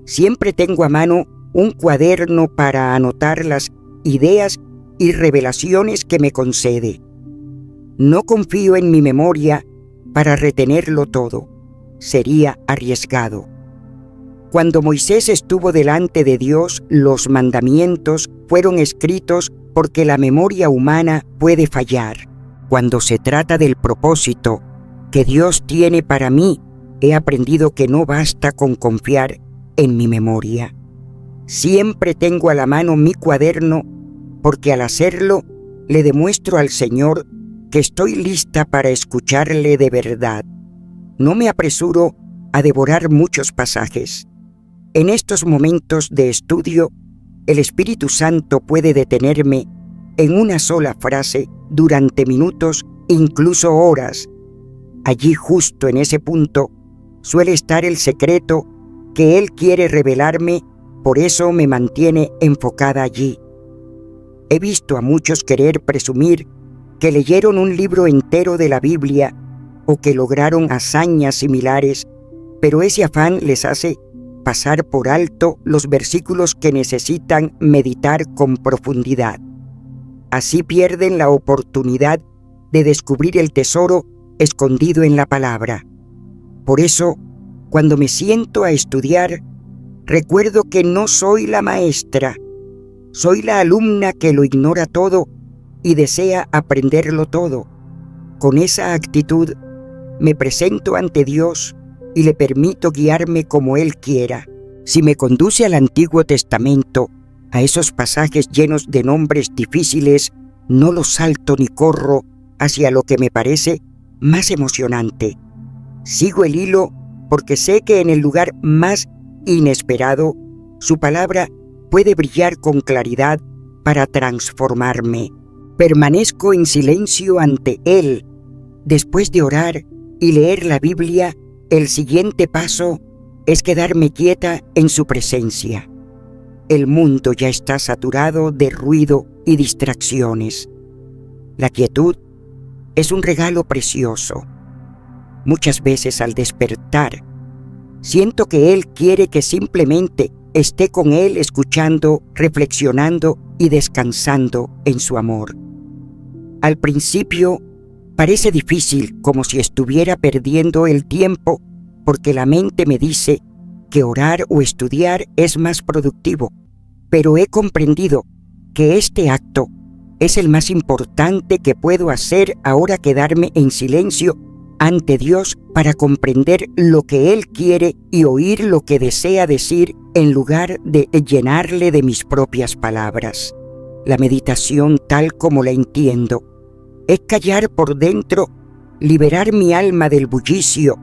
Siempre tengo a mano un cuaderno para anotar las ideas y revelaciones que me concede. No confío en mi memoria para retenerlo todo. Sería arriesgado. Cuando Moisés estuvo delante de Dios, los mandamientos fueron escritos porque la memoria humana puede fallar. Cuando se trata del propósito que Dios tiene para mí, he aprendido que no basta con confiar en mi memoria. Siempre tengo a la mano mi cuaderno, porque al hacerlo le demuestro al Señor que estoy lista para escucharle de verdad. No me apresuro a devorar muchos pasajes. En estos momentos de estudio, el Espíritu Santo puede detenerme en una sola frase durante minutos, incluso horas. Allí, justo en ese punto, suele estar el secreto que Él quiere revelarme, por eso me mantiene enfocada allí. He visto a muchos querer presumir que leyeron un libro entero de la Biblia o que lograron hazañas similares, pero ese afán les hace pasar por alto los versículos que necesitan meditar con profundidad. Así pierden la oportunidad de descubrir el tesoro escondido en la palabra. Por eso, cuando me siento a estudiar, recuerdo que no soy la maestra, soy la alumna que lo ignora todo y desea aprenderlo todo. Con esa actitud, me presento ante Dios y le permito guiarme como Él quiera. Si me conduce al Antiguo Testamento, a esos pasajes llenos de nombres difíciles, no los salto ni corro hacia lo que me parece más emocionante. Sigo el hilo porque sé que en el lugar más inesperado, su palabra puede brillar con claridad para transformarme. Permanezco en silencio ante Él. Después de orar y leer la Biblia, el siguiente paso es quedarme quieta en su presencia. El mundo ya está saturado de ruido y distracciones. La quietud es un regalo precioso. Muchas veces al despertar, siento que Él quiere que simplemente esté con Él escuchando, reflexionando y descansando en su amor. Al principio parece difícil, como si estuviera perdiendo el tiempo, porque la mente me dice que orar o estudiar es más productivo, pero he comprendido que este acto es el más importante que puedo hacer ahora, quedarme en silencio ante Dios para comprender lo que Él quiere y oír lo que desea decir en lugar de llenarle de mis propias palabras. La meditación, tal como la entiendo, es callar por dentro, liberar mi alma del bullicio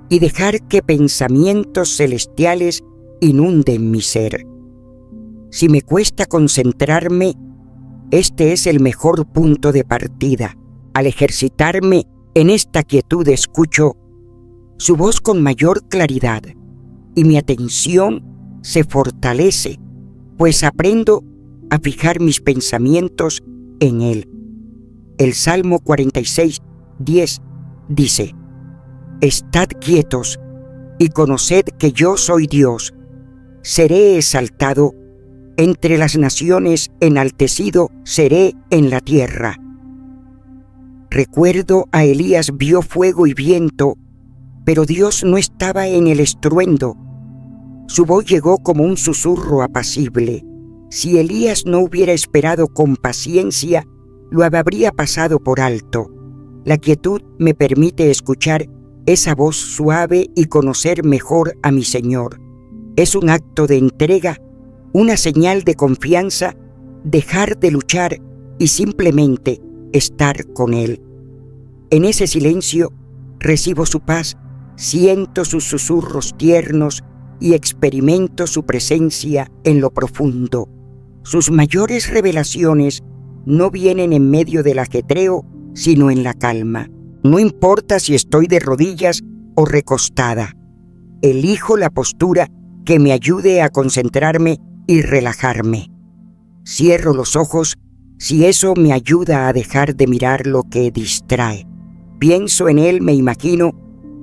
y dejar que pensamientos celestiales inunden mi ser. Si me cuesta concentrarme, este es el mejor punto de partida. Al ejercitarme en esta quietud, escucho su voz con mayor claridad y mi atención se fortalece, pues aprendo a fijar mis pensamientos en Él. El Salmo 46:10 dice: «Estad quietos y conoced que yo soy Dios. Seré exaltado entre las naciones, enaltecido seré en la tierra». Recuerdo a Elías, vio fuego y viento, pero Dios no estaba en el estruendo. Su voz llegó como un susurro apacible. Si Elías no hubiera esperado con paciencia, lo habría pasado por alto. La quietud me permite escuchar esa voz suave y conocer mejor a mi Señor. Es un acto de entrega, una señal de confianza, dejar de luchar y simplemente estar con Él. En ese silencio recibo su paz, siento sus susurros tiernos y experimento su presencia en lo profundo. Sus mayores revelaciones no vienen en medio del ajetreo, sino en la calma. No importa si estoy de rodillas o recostada. Elijo la postura que me ayude a concentrarme y relajarme. Cierro los ojos si eso me ayuda a dejar de mirar lo que distrae. Pienso en Él, me imagino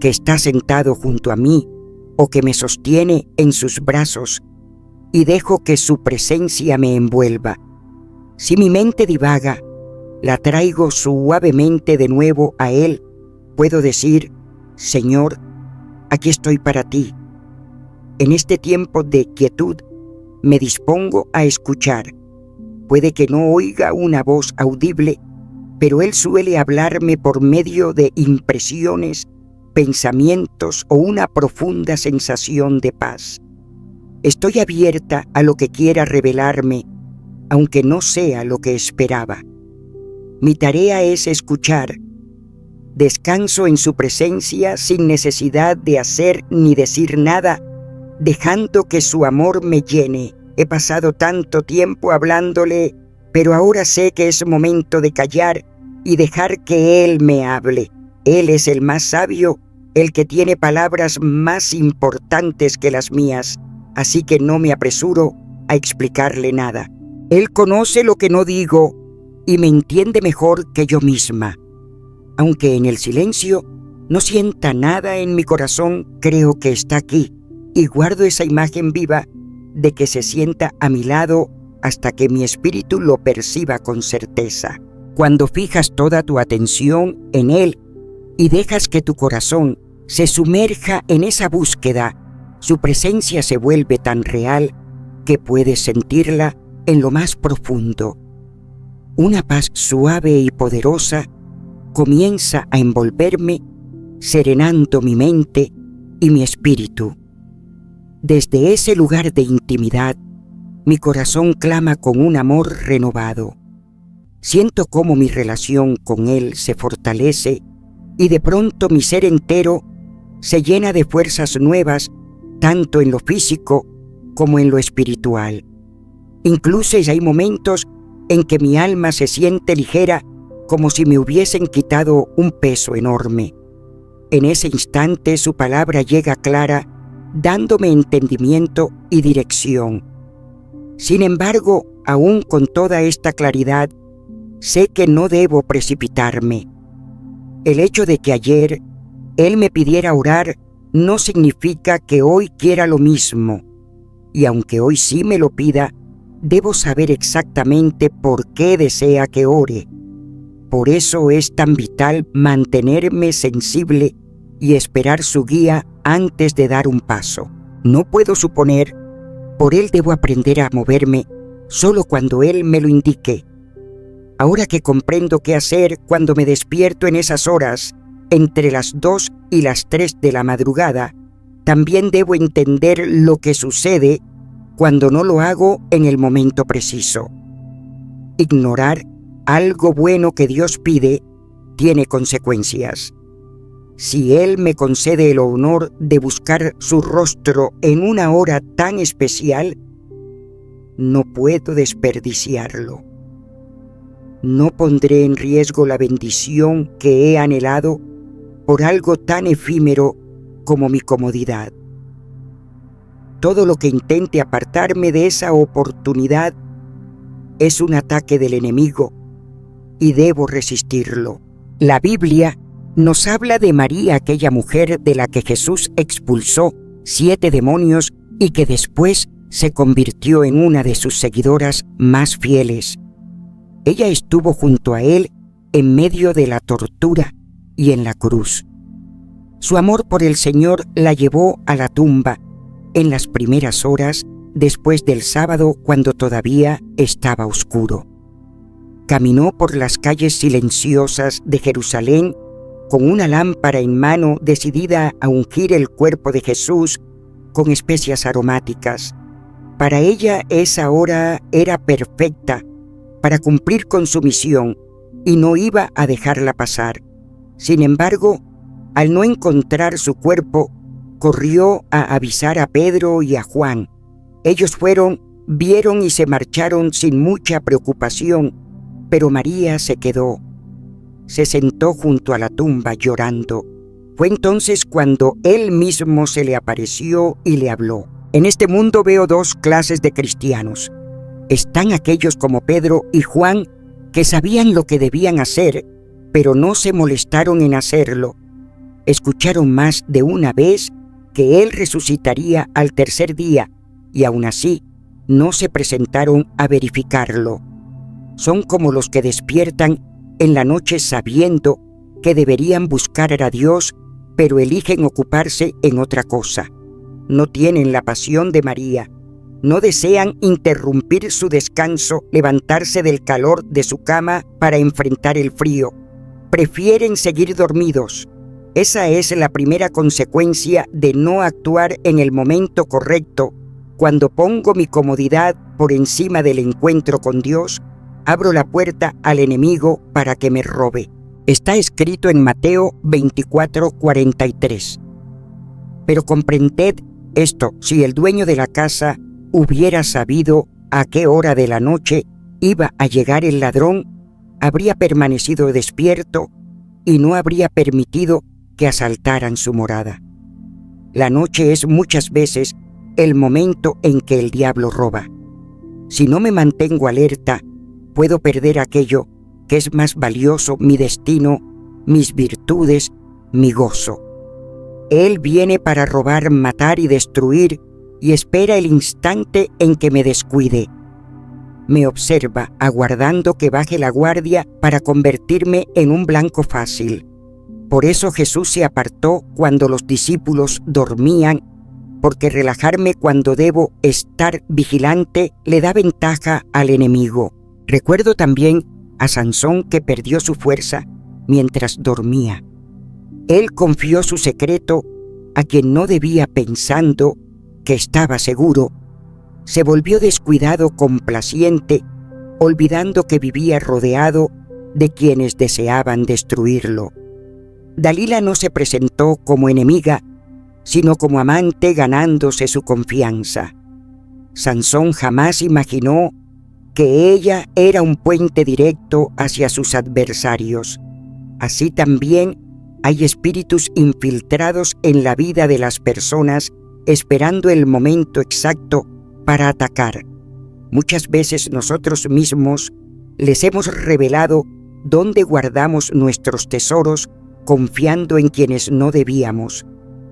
que está sentado junto a mí o que me sostiene en sus brazos y dejo que su presencia me envuelva. Si mi mente divaga, la traigo suavemente de nuevo a Él. Puedo decir: Señor, aquí estoy para ti. En este tiempo de quietud me dispongo a escuchar. Puede que no oiga una voz audible, pero Él suele hablarme por medio de impresiones, pensamientos o una profunda sensación de paz. Estoy abierta a lo que quiera revelarme, aunque no sea lo que esperaba. Mi tarea es escuchar. Descanso en su presencia sin necesidad de hacer ni decir nada, dejando que su amor me llene. He pasado tanto tiempo hablándole, pero ahora sé que es momento de callar y dejar que Él me hable. Él es el más sabio, el que tiene palabras más importantes que las mías, así que no me apresuro a explicarle nada. Él conoce lo que no digo y me entiende mejor que yo misma. Aunque en el silencio no sienta nada en mi corazón, creo que está aquí y guardo esa imagen viva de que se sienta a mi lado hasta que mi espíritu lo perciba con certeza. Cuando fijas toda tu atención en Él y dejas que tu corazón se sumerja en esa búsqueda, su presencia se vuelve tan real que puedes sentirla en lo más profundo. Una paz suave y poderosa comienza a envolverme, serenando mi mente y mi espíritu. Desde ese lugar de intimidad, mi corazón clama con un amor renovado. Siento cómo mi relación con Él se fortalece y de pronto mi ser entero se llena de fuerzas nuevas, tanto en lo físico como en lo espiritual. Incluso hay momentos en que mi alma se siente ligera, como si me hubiesen quitado un peso enorme. En ese instante su palabra llega clara, dándome entendimiento y dirección. Sin embargo, aún con toda esta claridad, sé que no debo precipitarme. El hecho de que ayer Él me pidiera orar no significa que hoy quiera lo mismo. Y aunque hoy sí me lo pida, debo saber exactamente por qué desea que ore. Por eso es tan vital mantenerme sensible y esperar su guía antes de dar un paso. No puedo suponer, por Él debo aprender a moverme solo cuando Él me lo indique. Ahora que comprendo qué hacer cuando me despierto en esas horas, entre las 2 y las 3 de la madrugada, también debo entender lo que sucede cuando no lo hago en el momento preciso. Ignorar algo bueno que Dios pide tiene consecuencias. Si Él me concede el honor de buscar su rostro en una hora tan especial, no puedo desperdiciarlo. No pondré en riesgo la bendición que he anhelado por algo tan efímero como mi comodidad. Todo lo que intente apartarme de esa oportunidad es un ataque del enemigo y debo resistirlo. La Biblia nos habla de María, aquella mujer de la que Jesús expulsó 7 demonios y que después se convirtió en una de sus seguidoras más fieles. Ella estuvo junto a Él en medio de la tortura y en la cruz. Su amor por el Señor la llevó a la tumba en las primeras horas después del sábado, cuando todavía estaba oscuro. Caminó por las calles silenciosas de Jerusalén con una lámpara en mano, decidida a ungir el cuerpo de Jesús con especias aromáticas. Para ella esa hora era perfecta para cumplir con su misión y no iba a dejarla pasar. Sin embargo, al no encontrar su cuerpo, corrió a avisar a Pedro y a Juan. Ellos fueron, vieron y se marcharon sin mucha preocupación, pero María se quedó. Se sentó junto a la tumba llorando. Fue entonces cuando Él mismo se le apareció y le habló. En este mundo veo 2 clases de cristianos. Están aquellos como Pedro y Juan que sabían lo que debían hacer, pero no se molestaron en hacerlo. Escucharon más de una vez que Él resucitaría al tercer día y aún así no se presentaron a verificarlo. son como los que despiertan en la noche sabiendo que deberían buscar a Dios, pero eligen ocuparse en otra cosa. No tienen la pasión de María. No desean interrumpir su descanso, levantarse del calor de su cama para enfrentar el frío. Prefieren seguir dormidos. Esa es la primera consecuencia de no actuar en el momento correcto. Cuando pongo mi comodidad por encima del encuentro con Dios, abro la puerta al enemigo para que me robe. Está escrito en Mateo 24:43. Pero comprended esto: si el dueño de la casa hubiera sabido a qué hora de la noche iba a llegar el ladrón, habría permanecido despierto y no habría permitido que asaltaran su morada. La noche es muchas veces el momento en que el diablo roba. Si no me mantengo alerta, puedo perder aquello que es más valioso: mi destino, mis virtudes, mi gozo. Él viene para robar, matar y destruir, y espera el instante en que me descuide. Me observa, aguardando que baje la guardia para convertirme en un blanco fácil. Por eso Jesús se apartó cuando los discípulos dormían, porque relajarme cuando debo estar vigilante le da ventaja al enemigo. Recuerdo también a Sansón, que perdió su fuerza mientras dormía. Él confió su secreto a quien no debía, pensando que estaba seguro. Se volvió descuidado, complaciente, olvidando que vivía rodeado de quienes deseaban destruirlo. Dalila no se presentó como enemiga, sino como amante, ganándose su confianza. Sansón jamás imaginó que ella era un puente directo hacia sus adversarios. Así también hay espíritus infiltrados en la vida de las personas, esperando el momento exacto para atacar. Muchas veces nosotros mismos les hemos revelado dónde guardamos nuestros tesoros, confiando en quienes no debíamos,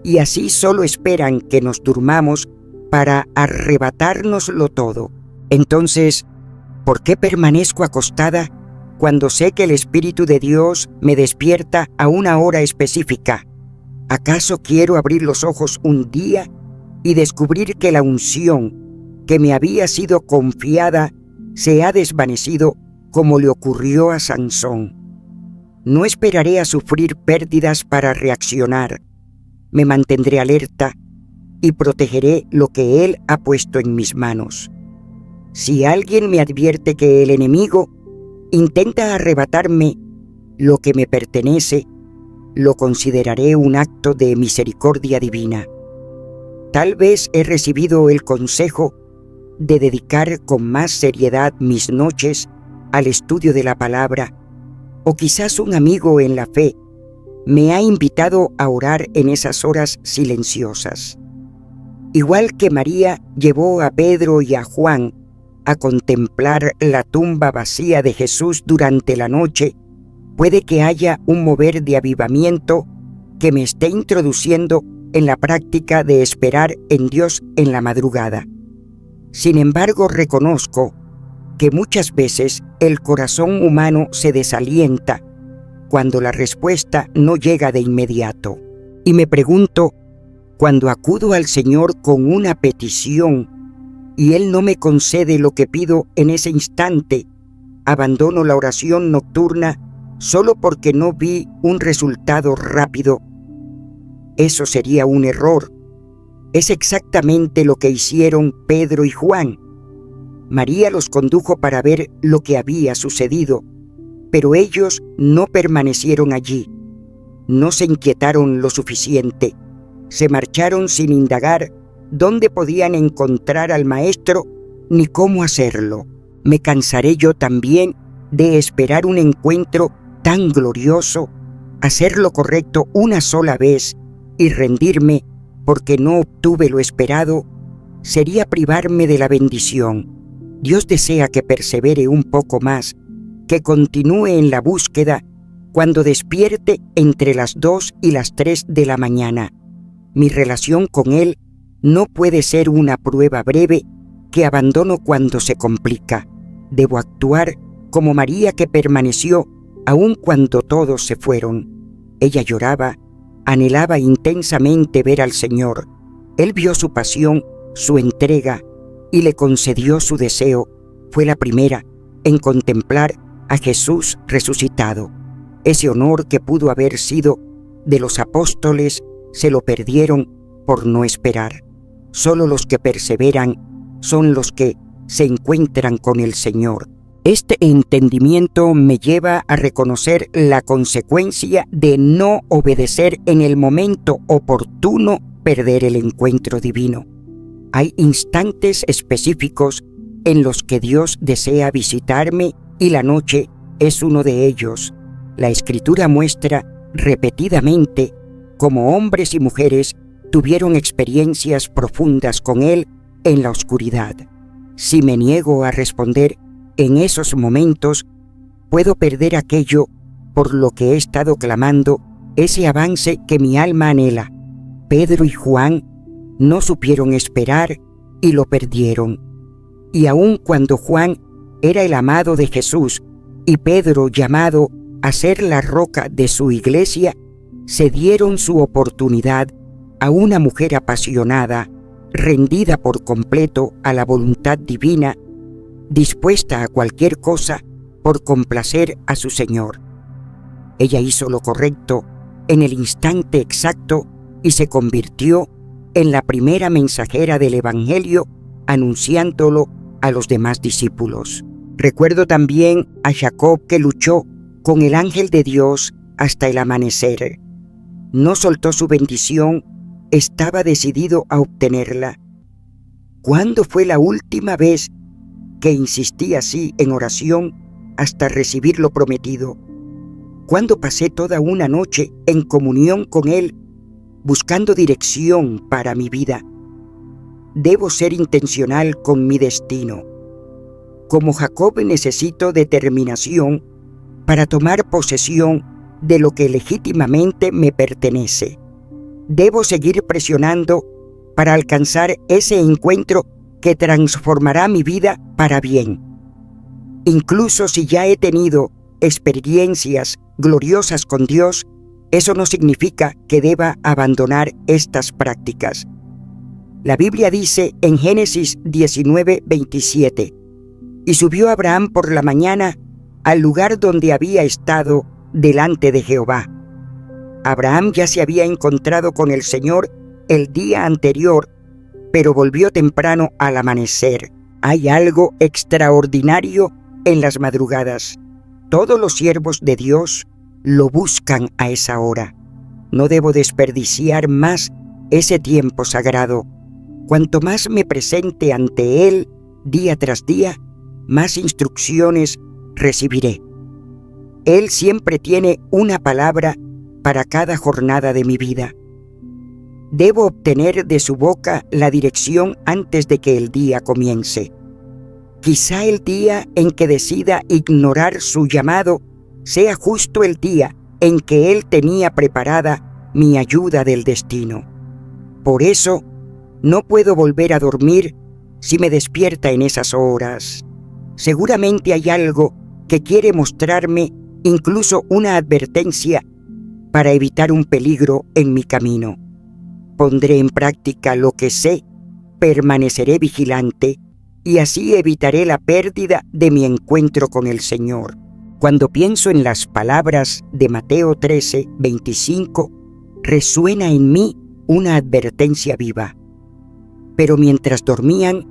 y así solo esperan que nos durmamos para arrebatárnoslo todo. Entonces, ¿por qué permanezco acostada cuando sé que el Espíritu de Dios me despierta a una hora específica? ¿Acaso quiero abrir los ojos un día y descubrir que la unción que me había sido confiada se ha desvanecido, como le ocurrió a Sansón? No esperaré a sufrir pérdidas para reaccionar. Me mantendré alerta y protegeré lo que Él ha puesto en mis manos. Si alguien me advierte que el enemigo intenta arrebatarme lo que me pertenece, lo consideraré un acto de misericordia divina. Tal vez he recibido el consejo de dedicar con más seriedad mis noches al estudio de la palabra, o quizás un amigo en la fe me ha invitado a orar en esas horas silenciosas. Igual que María llevó a Pedro y a Juan a contemplar la tumba vacía de Jesús durante la noche, puede que haya un mover de avivamiento que me esté introduciendo en la práctica de esperar en Dios en la madrugada. Sin embargo, reconozco que muchas veces el corazón humano se desalienta cuando la respuesta no llega de inmediato. Y me pregunto, cuando acudo al Señor con una petición y Él no me concede lo que pido en ese instante, abandono la oración nocturna solo porque no vi un resultado rápido. Eso sería un error. Es exactamente lo que hicieron Pedro y Juan. María los condujo para ver lo que había sucedido, pero ellos no permanecieron allí. No se inquietaron lo suficiente. Se marcharon sin indagar dónde podían encontrar al Maestro ni cómo hacerlo. Me cansaré yo también de esperar un encuentro tan glorioso, hacer lo correcto una sola vez y rendirme porque no obtuve lo esperado. Sería privarme de la bendición. Dios desea que persevere un poco más, que continúe en la búsqueda cuando despierte entre las 2 y las 3 de la mañana. Mi relación con Él no puede ser una prueba breve que abandono cuando se complica. Debo actuar como María, que permaneció aun cuando todos se fueron. Ella lloraba, anhelaba intensamente ver al Señor. Él vio su pasión, su entrega, y le concedió su deseo. Fue la primera en contemplar a Jesús resucitado. Ese honor que pudo haber sido de los apóstoles se lo perdieron por no esperar. Solo los que perseveran son los que se encuentran con el Señor. Este entendimiento me lleva a reconocer la consecuencia de no obedecer en el momento oportuno, perder el encuentro divino. Hay instantes específicos en los que Dios desea visitarme y la noche es uno de ellos. La Escritura muestra repetidamente cómo hombres y mujeres tuvieron experiencias profundas con Él en la oscuridad. Si me niego a responder en esos momentos, puedo perder aquello por lo que he estado clamando, ese avance que mi alma anhela. Pedro y Juan no supieron esperar y lo perdieron. Y aun cuando Juan era el amado de Jesús y Pedro llamado a ser la roca de su iglesia, cedieron su oportunidad a una mujer apasionada, rendida por completo a la voluntad divina, dispuesta a cualquier cosa por complacer a su Señor. Ella hizo lo correcto en el instante exacto y se convirtió en la primera mensajera del Evangelio, anunciándolo a los demás discípulos. Recuerdo también a Jacob, que luchó con el ángel de Dios hasta el amanecer. No soltó su bendición, estaba decidido a obtenerla. ¿Cuándo fue la última vez que insistí así en oración hasta recibir lo prometido? ¿Cuándo pasé toda una noche en comunión con Él, buscando dirección para mi vida? Debo ser intencional con mi destino. Como Jacob, necesito determinación para tomar posesión de lo que legítimamente me pertenece. Debo seguir presionando para alcanzar ese encuentro que transformará mi vida para bien. Incluso si ya he tenido experiencias gloriosas con Dios, eso no significa que deba abandonar estas prácticas. La Biblia dice en Génesis 19:27, y subió Abraham por la mañana al lugar donde había estado delante de Jehová. Abraham ya se había encontrado con el Señor el día anterior, pero volvió temprano al amanecer. Hay algo extraordinario en las madrugadas. Todos los siervos de Dios lo buscan a esa hora. No debo desperdiciar más ese tiempo sagrado. Cuanto más me presente ante Él día tras día, más instrucciones recibiré. Él siempre tiene una palabra para cada jornada de mi vida. Debo obtener de su boca la dirección antes de que el día comience. Quizá el día en que decida ignorar su llamado sea justo el día en que Él tenía preparada mi ayuda del destino. Por eso, no puedo volver a dormir si me despierta en esas horas. Seguramente hay algo que quiere mostrarme, incluso una advertencia, para evitar un peligro en mi camino. Pondré en práctica lo que sé, permaneceré vigilante y así evitaré la pérdida de mi encuentro con el Señor. Cuando pienso en las palabras de Mateo 13:25, resuena en mí una advertencia viva. Pero mientras dormían,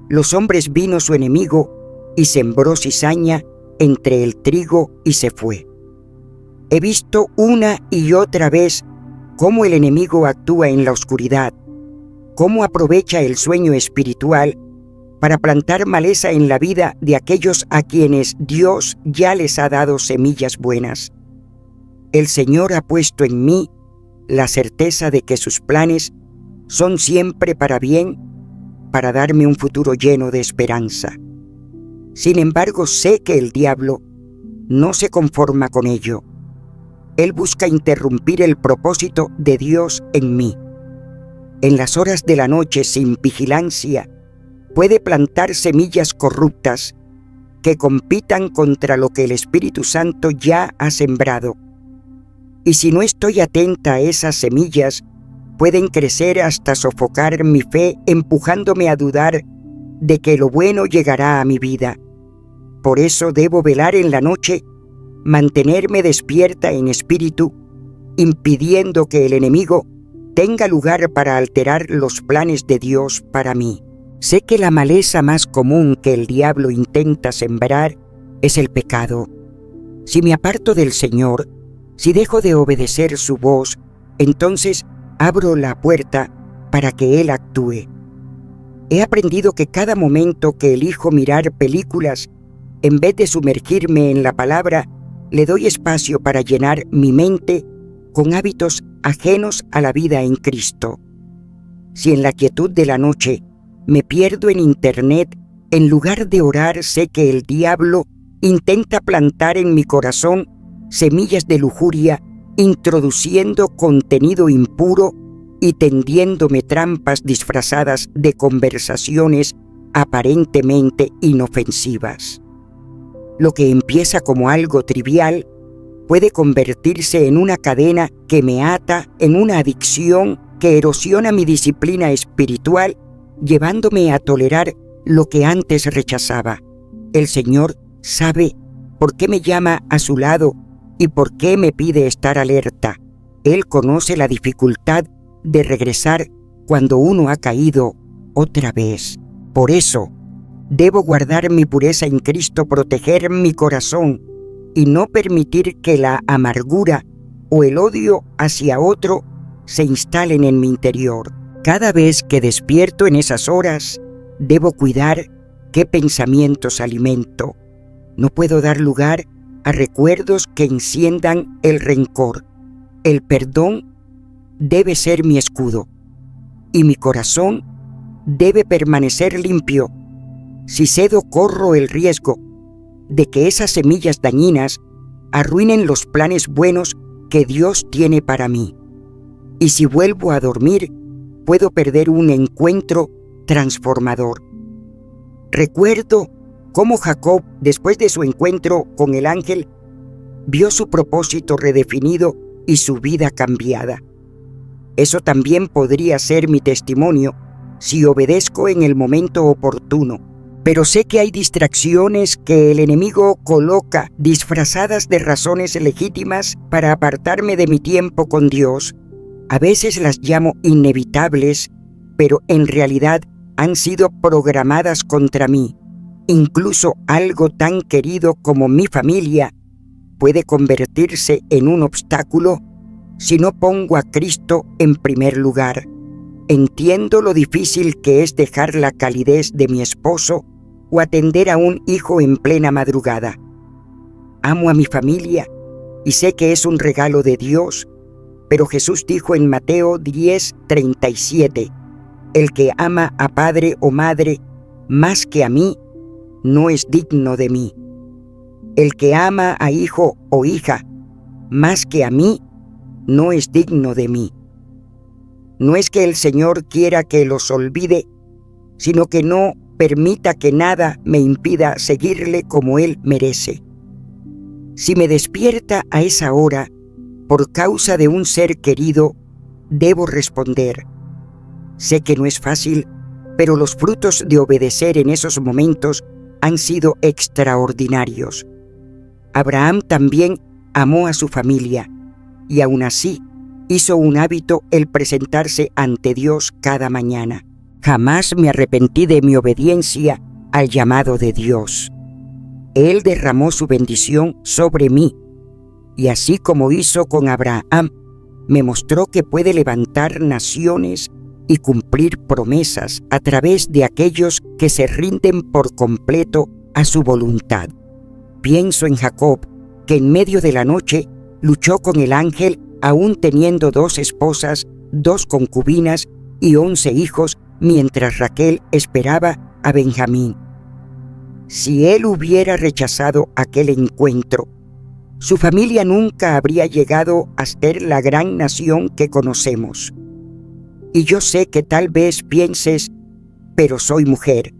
los hombres vino su enemigo y sembró cizaña entre el trigo y se fue. He visto una y otra vez cómo el enemigo actúa en la oscuridad, cómo aprovecha el sueño espiritual para plantar maleza en la vida de aquellos a quienes Dios ya les ha dado semillas buenas. El Señor ha puesto en mí la certeza de que sus planes son siempre para bien, para darme un futuro lleno de esperanza. Sin embargo, sé que el diablo no se conforma con ello. Él busca interrumpir el propósito de Dios en mí. En las horas de la noche, sin vigilancia, puede plantar semillas corruptas que compitan contra lo que el Espíritu Santo ya ha sembrado. Y si no estoy atenta a esas semillas, pueden crecer hasta sofocar mi fe, empujándome a dudar de que lo bueno llegará a mi vida. Por eso debo velar en la noche, mantenerme despierta en espíritu, impidiendo que el enemigo tenga lugar para alterar los planes de Dios para mí. Sé que la maleza más común que el diablo intenta sembrar es el pecado. Si me aparto del Señor, si dejo de obedecer su voz, entonces abro la puerta para que Él actúe. He aprendido que cada momento que elijo mirar películas, en vez de sumergirme en la palabra, le doy espacio para llenar mi mente con hábitos ajenos a la vida en Cristo. Si en la quietud de la noche me pierdo en internet, en lugar de orar, sé que el diablo intenta plantar en mi corazón semillas de lujuria, introduciendo contenido impuro y tendiéndome trampas disfrazadas de conversaciones aparentemente inofensivas. Lo que empieza como algo trivial puede convertirse en una cadena que me ata, en una adicción que erosiona mi disciplina espiritual, llevándome a tolerar lo que antes rechazaba. El Señor sabe por qué me llama a su lado y por qué me pide estar alerta. Él conoce la dificultad de regresar cuando uno ha caído otra vez. Por eso, debo guardar mi pureza en Cristo, proteger mi corazón y no permitir que la amargura o el odio hacia otro se instalen en mi interior. Cada vez que despierto en esas horas, debo cuidar qué pensamientos alimento. No puedo dar lugar a recuerdos que enciendan el rencor. El perdón debe ser mi escudo y mi corazón debe permanecer limpio. Si cedo, corro el riesgo de que esas semillas dañinas arruinen los planes buenos que Dios tiene para mí. Y si vuelvo a dormir, puedo perder un encuentro transformador. Recuerdo cómo Jacob, después de su encuentro con el ángel, vio su propósito redefinido y su vida cambiada. Eso también podría ser mi testimonio si obedezco en el momento oportuno. Pero sé que hay distracciones que el enemigo coloca disfrazadas de razones legítimas para apartarme de mi tiempo con Dios. A veces las llamo inevitables, pero en realidad han sido programadas contra mí. Incluso algo tan querido como mi familia puede convertirse en un obstáculo si no pongo a Cristo en primer lugar. Entiendo lo difícil que es dejar la calidez de mi esposo o atender a un hijo en plena madrugada. Amo a mi familia y sé que es un regalo de Dios, pero Jesús dijo en Mateo 10:37, el que ama a padre o madre más que a mí, no es digno de mí. El que ama a hijo o hija más que a mí, no es digno de mí. No es que el Señor quiera que los olvide, sino que no permita que nada me impida seguirle como Él merece. Si me despierta a esa hora, por causa de un ser querido, debo responder. Sé que no es fácil, pero los frutos de obedecer en esos momentos han sido extraordinarios. Abraham también amó a su familia, y aún así hizo un hábito el presentarse ante Dios cada mañana. Jamás me arrepentí de mi obediencia al llamado de Dios. Él derramó su bendición sobre mí, y así como hizo con Abraham, me mostró que puede levantar naciones y cumplir promesas a través de aquellos que se rinden por completo a su voluntad. Pienso en Jacob, que en medio de la noche luchó con el ángel, aún teniendo 2 esposas, 2 concubinas y 11 hijos, mientras Raquel esperaba a Benjamín. Si él hubiera rechazado aquel encuentro, su familia nunca habría llegado a ser la gran nación que conocemos. Y yo sé que tal vez pienses, pero soy mujer,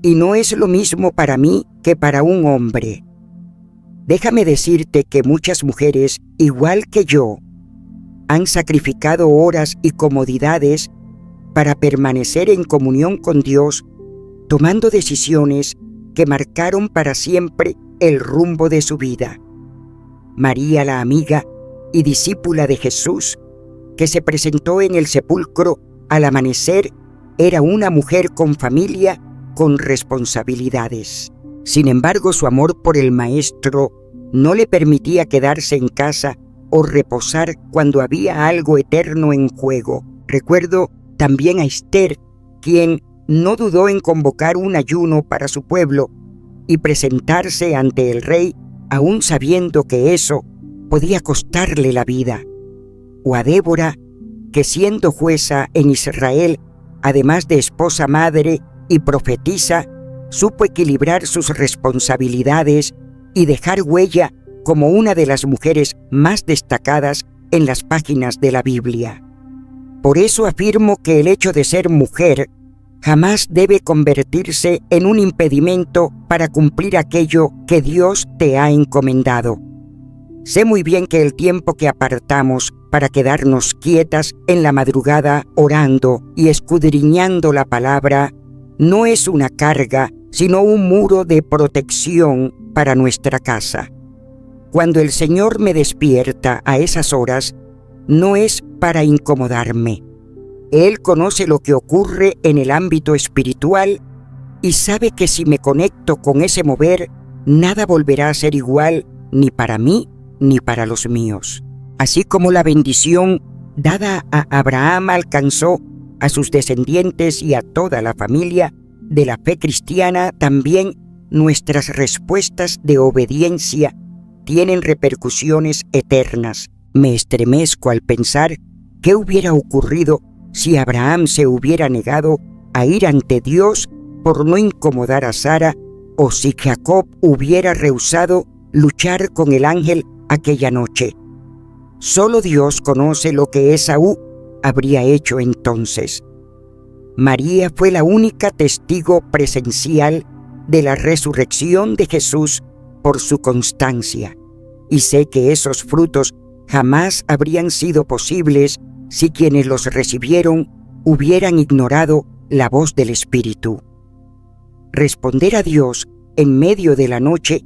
y no es lo mismo para mí que para un hombre. Déjame decirte que muchas mujeres, igual que yo, han sacrificado horas y comodidades para permanecer en comunión con Dios, tomando decisiones que marcaron para siempre el rumbo de su vida. María, la amiga y discípula de Jesús, que se presentó en el sepulcro al amanecer, era una mujer con familia, con responsabilidades. Sin embargo, su amor por el Maestro no le permitía quedarse en casa o reposar cuando había algo eterno en juego. Recuerdo también a Esther, quien no dudó en convocar un ayuno para su pueblo y presentarse ante el rey, aún sabiendo que eso podía costarle la vida. O a Débora, que siendo jueza en Israel, además de esposa, madre y profetisa, supo equilibrar sus responsabilidades y dejar huella como una de las mujeres más destacadas en las páginas de la Biblia. Por eso afirmo que el hecho de ser mujer jamás debe convertirse en un impedimento para cumplir aquello que Dios te ha encomendado. Sé muy bien que el tiempo que apartamos para quedarnos quietas en la madrugada orando y escudriñando la palabra no es una carga, sino un muro de protección para nuestra casa. Cuando el Señor me despierta a esas horas, no es para incomodarme. Él conoce lo que ocurre en el ámbito espiritual y sabe que si me conecto con ese mover, nada volverá a ser igual ni para mí ni para los míos. Así como la bendición dada a Abraham alcanzó a sus descendientes y a toda la familia de la fe cristiana, también nuestras respuestas de obediencia tienen repercusiones eternas. Me estremezco al pensar qué hubiera ocurrido si Abraham se hubiera negado a ir ante Dios por no incomodar a Sara, o si Jacob hubiera rehusado luchar con el ángel aquella noche. Solo Dios conoce lo que Esaú habría hecho entonces. María fue la única testigo presencial de la resurrección de Jesús por su constancia, y sé que esos frutos jamás habrían sido posibles si quienes los recibieron hubieran ignorado la voz del Espíritu. Responder a Dios en medio de la noche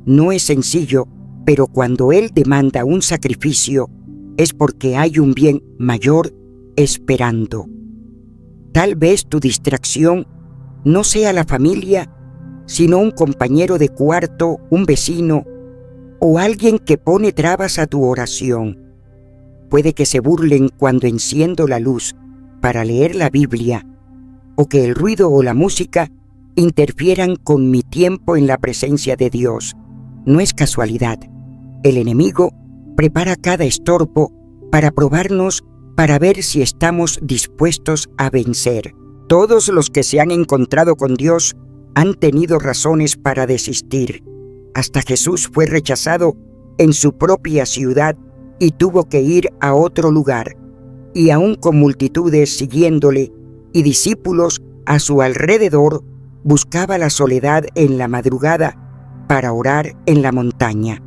no es sencillo, pero cuando Él demanda un sacrificio es porque hay un bien mayor esperando. Tal vez tu distracción no sea la familia, sino un compañero de cuarto, un vecino o alguien que pone trabas a tu oración. Puede que se burlen cuando enciendo la luz para leer la Biblia, o que el ruido o la música interfieran con mi tiempo en la presencia de Dios. No es casualidad. El enemigo prepara cada estorbo para probarnos, para ver si estamos dispuestos a vencer. Todos los que se han encontrado con Dios han tenido razones para desistir. Hasta Jesús fue rechazado en su propia ciudad y tuvo que ir a otro lugar, y aún con multitudes siguiéndole y discípulos a su alrededor, buscaba la soledad en la madrugada para orar en la montaña.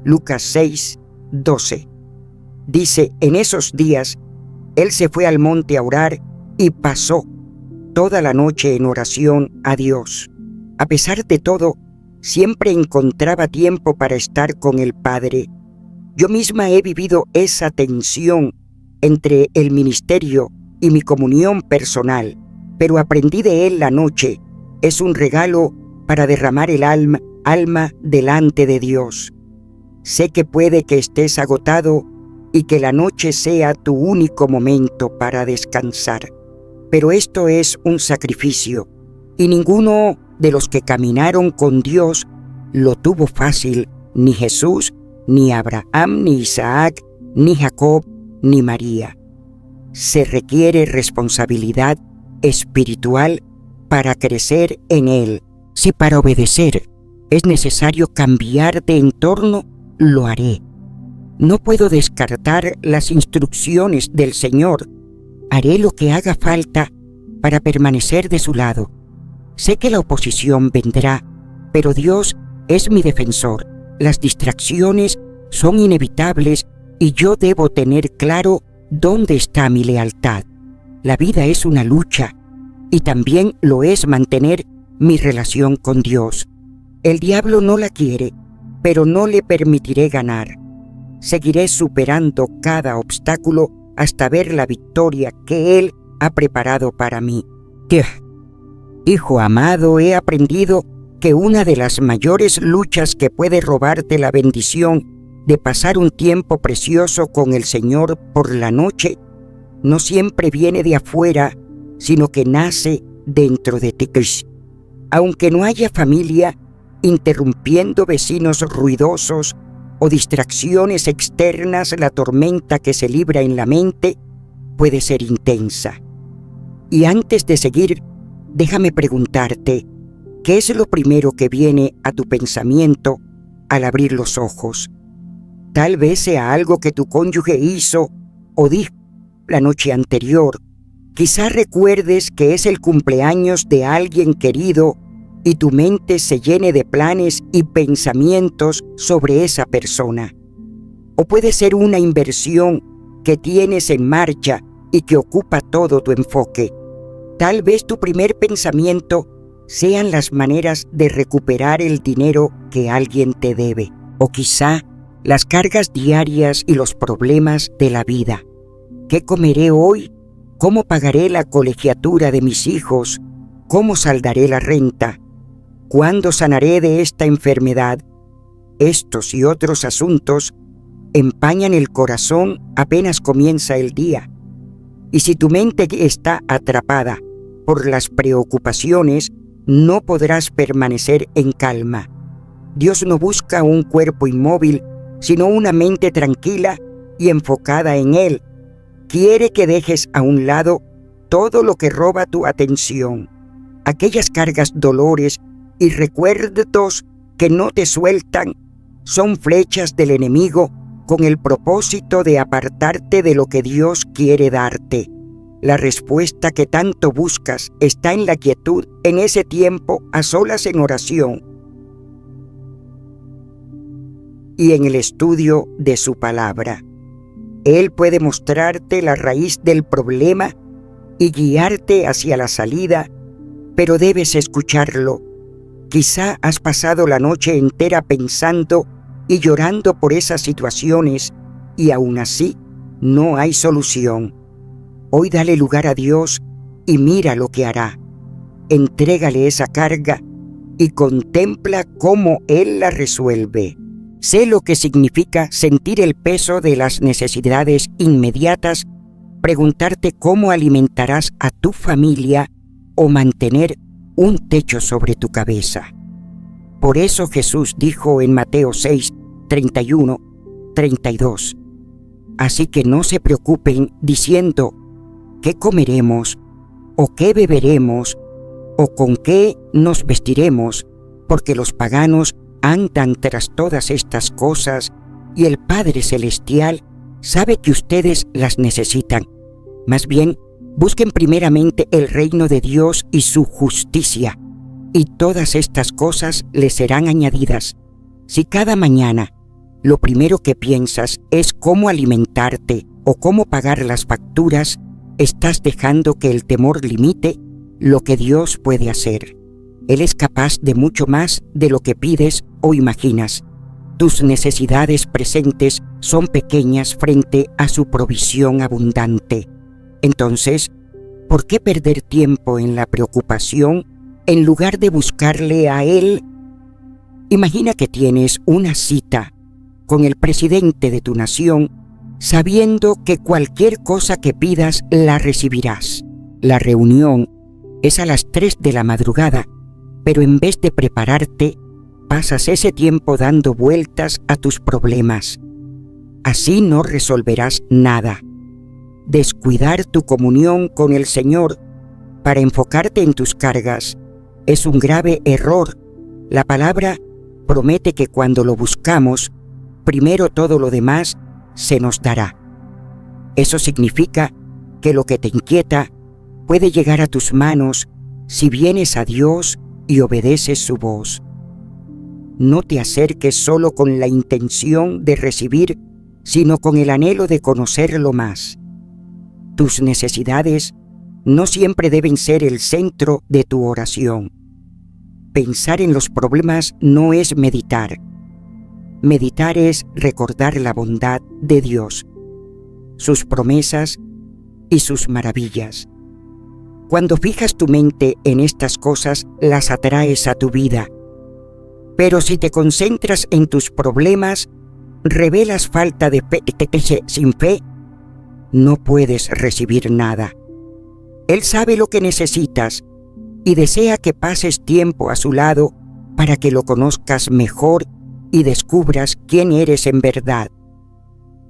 Lucas 6, 12. Dice, en esos días, él se fue al monte a orar y pasó toda la noche en oración a Dios. A pesar de todo, siempre encontraba tiempo para estar con el Padre. Yo misma he vivido esa tensión entre el ministerio y mi comunión personal, pero aprendí de él la noche. Es un regalo para derramar el alma delante de Dios. Sé que puede que estés agotado y que la noche sea tu único momento para descansar, pero esto es un sacrificio, y ninguno de los que caminaron con Dios lo tuvo fácil, ni Jesús, ni Abraham, ni Isaac, ni Jacob, ni María. Se requiere responsabilidad espiritual para crecer en Él. Si para obedecer es necesario cambiar de entorno, lo haré. No puedo descartar las instrucciones del Señor. Haré lo que haga falta para permanecer de su lado. Sé que la oposición vendrá, pero Dios es mi defensor. Las distracciones son inevitables y yo debo tener claro dónde está mi lealtad. La vida es una lucha y también lo es mantener mi relación con Dios. El diablo no la quiere, pero no le permitiré ganar. Seguiré superando cada obstáculo hasta ver la victoria que Él ha preparado para mí. Hijo amado, he aprendido que una de las mayores luchas que puede robarte la bendición de pasar un tiempo precioso con el Señor por la noche no siempre viene de afuera, sino que nace dentro de ti. Aunque no haya familia interrumpiendo vecinos ruidosos o distracciones externas, la tormenta que se libra en la mente puede ser intensa. Y antes de seguir, déjame preguntarte, ¿qué es lo primero que viene a tu pensamiento al abrir los ojos? Tal vez sea algo que tu cónyuge hizo o dijo la noche anterior. Quizá recuerdes que es el cumpleaños de alguien querido y tu mente se llene de planes y pensamientos sobre esa persona. O puede ser una inversión que tienes en marcha y que ocupa todo tu enfoque. Tal vez tu primer pensamiento sean las maneras de recuperar el dinero que alguien te debe. O quizá las cargas diarias y los problemas de la vida. ¿Qué comeré hoy? ¿Cómo pagaré la colegiatura de mis hijos? ¿Cómo saldaré la renta? ¿Cuándo sanaré de esta enfermedad? Estos y otros asuntos empañan el corazón apenas comienza el día. Y si tu mente está atrapada por las preocupaciones, no podrás permanecer en calma. Dios no busca un cuerpo inmóvil, sino una mente tranquila y enfocada en Él. Quiere que dejes a un lado todo lo que roba tu atención, aquellas cargas, dolores y recuerdos que no te sueltan, son flechas del enemigo con el propósito de apartarte de lo que Dios quiere darte. La respuesta que tanto buscas está en la quietud, en ese tiempo a solas en oración y en el estudio de su palabra. Él puede mostrarte la raíz del problema y guiarte hacia la salida, pero debes escucharlo. Quizá has pasado la noche entera pensando y llorando por esas situaciones y aún así no hay solución. Hoy dale lugar a Dios y mira lo que hará. Entrégale esa carga y contempla cómo Él la resuelve. Sé lo que significa sentir el peso de las necesidades inmediatas, preguntarte cómo alimentarás a tu familia o mantener un techo sobre tu cabeza. Por eso Jesús dijo en Mateo 6, 31, 32, así que no se preocupen diciendo, ¿qué comeremos? ¿O qué beberemos? ¿O con qué nos vestiremos? Porque los paganos andan tras todas estas cosas y el Padre Celestial sabe que ustedes las necesitan. Más bien, busquen primeramente el reino de Dios y su justicia, y todas estas cosas les serán añadidas. Si cada mañana lo primero que piensas es cómo alimentarte o cómo pagar las facturas, estás dejando que el temor limite lo que Dios puede hacer. Él es capaz de mucho más de lo que pides o imaginas. Tus necesidades presentes son pequeñas frente a su provisión abundante. Entonces, ¿por qué perder tiempo en la preocupación en lugar de buscarle a Él? Imagina que tienes una cita con el presidente de tu nación, sabiendo que cualquier cosa que pidas la recibirás. La reunión es a las 3 de la madrugada, pero en vez de prepararte, pasas ese tiempo dando vueltas a tus problemas. Así no resolverás nada. Descuidar tu comunión con el Señor para enfocarte en tus cargas es un grave error. La palabra promete que cuando lo buscamos, primero todo lo demás se nos dará. Eso significa que lo que te inquieta puede llegar a tus manos si vienes a Dios y obedeces su voz. No te acerques solo con la intención de recibir, sino con el anhelo de conocerlo más. Tus necesidades no siempre deben ser el centro de tu oración. Pensar en los problemas no es meditar. Meditar es recordar la bondad de Dios, sus promesas y sus maravillas. Cuando fijas tu mente en estas cosas, las atraes a tu vida. Pero si te concentras en tus problemas, revelas falta de fe. Sin fe, no puedes recibir nada. Él sabe lo que necesitas y desea que pases tiempo a su lado para que lo conozcas mejor y descubras quién eres en verdad.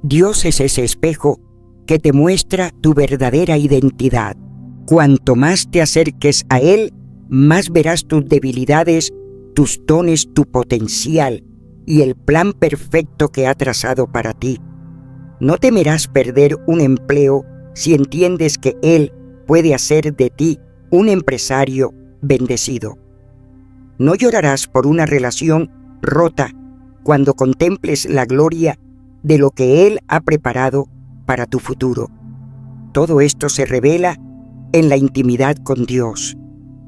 Dios es ese espejo que te muestra tu verdadera identidad. Cuanto más te acerques a Él, más verás tus debilidades, tus dones, tu potencial y el plan perfecto que ha trazado para ti. No temerás perder un empleo si entiendes que Él puede hacer de ti un empresario bendecido. No llorarás por una relación rota cuando contemples la gloria de lo que Él ha preparado para tu futuro. Todo esto se revela en la intimidad con Dios.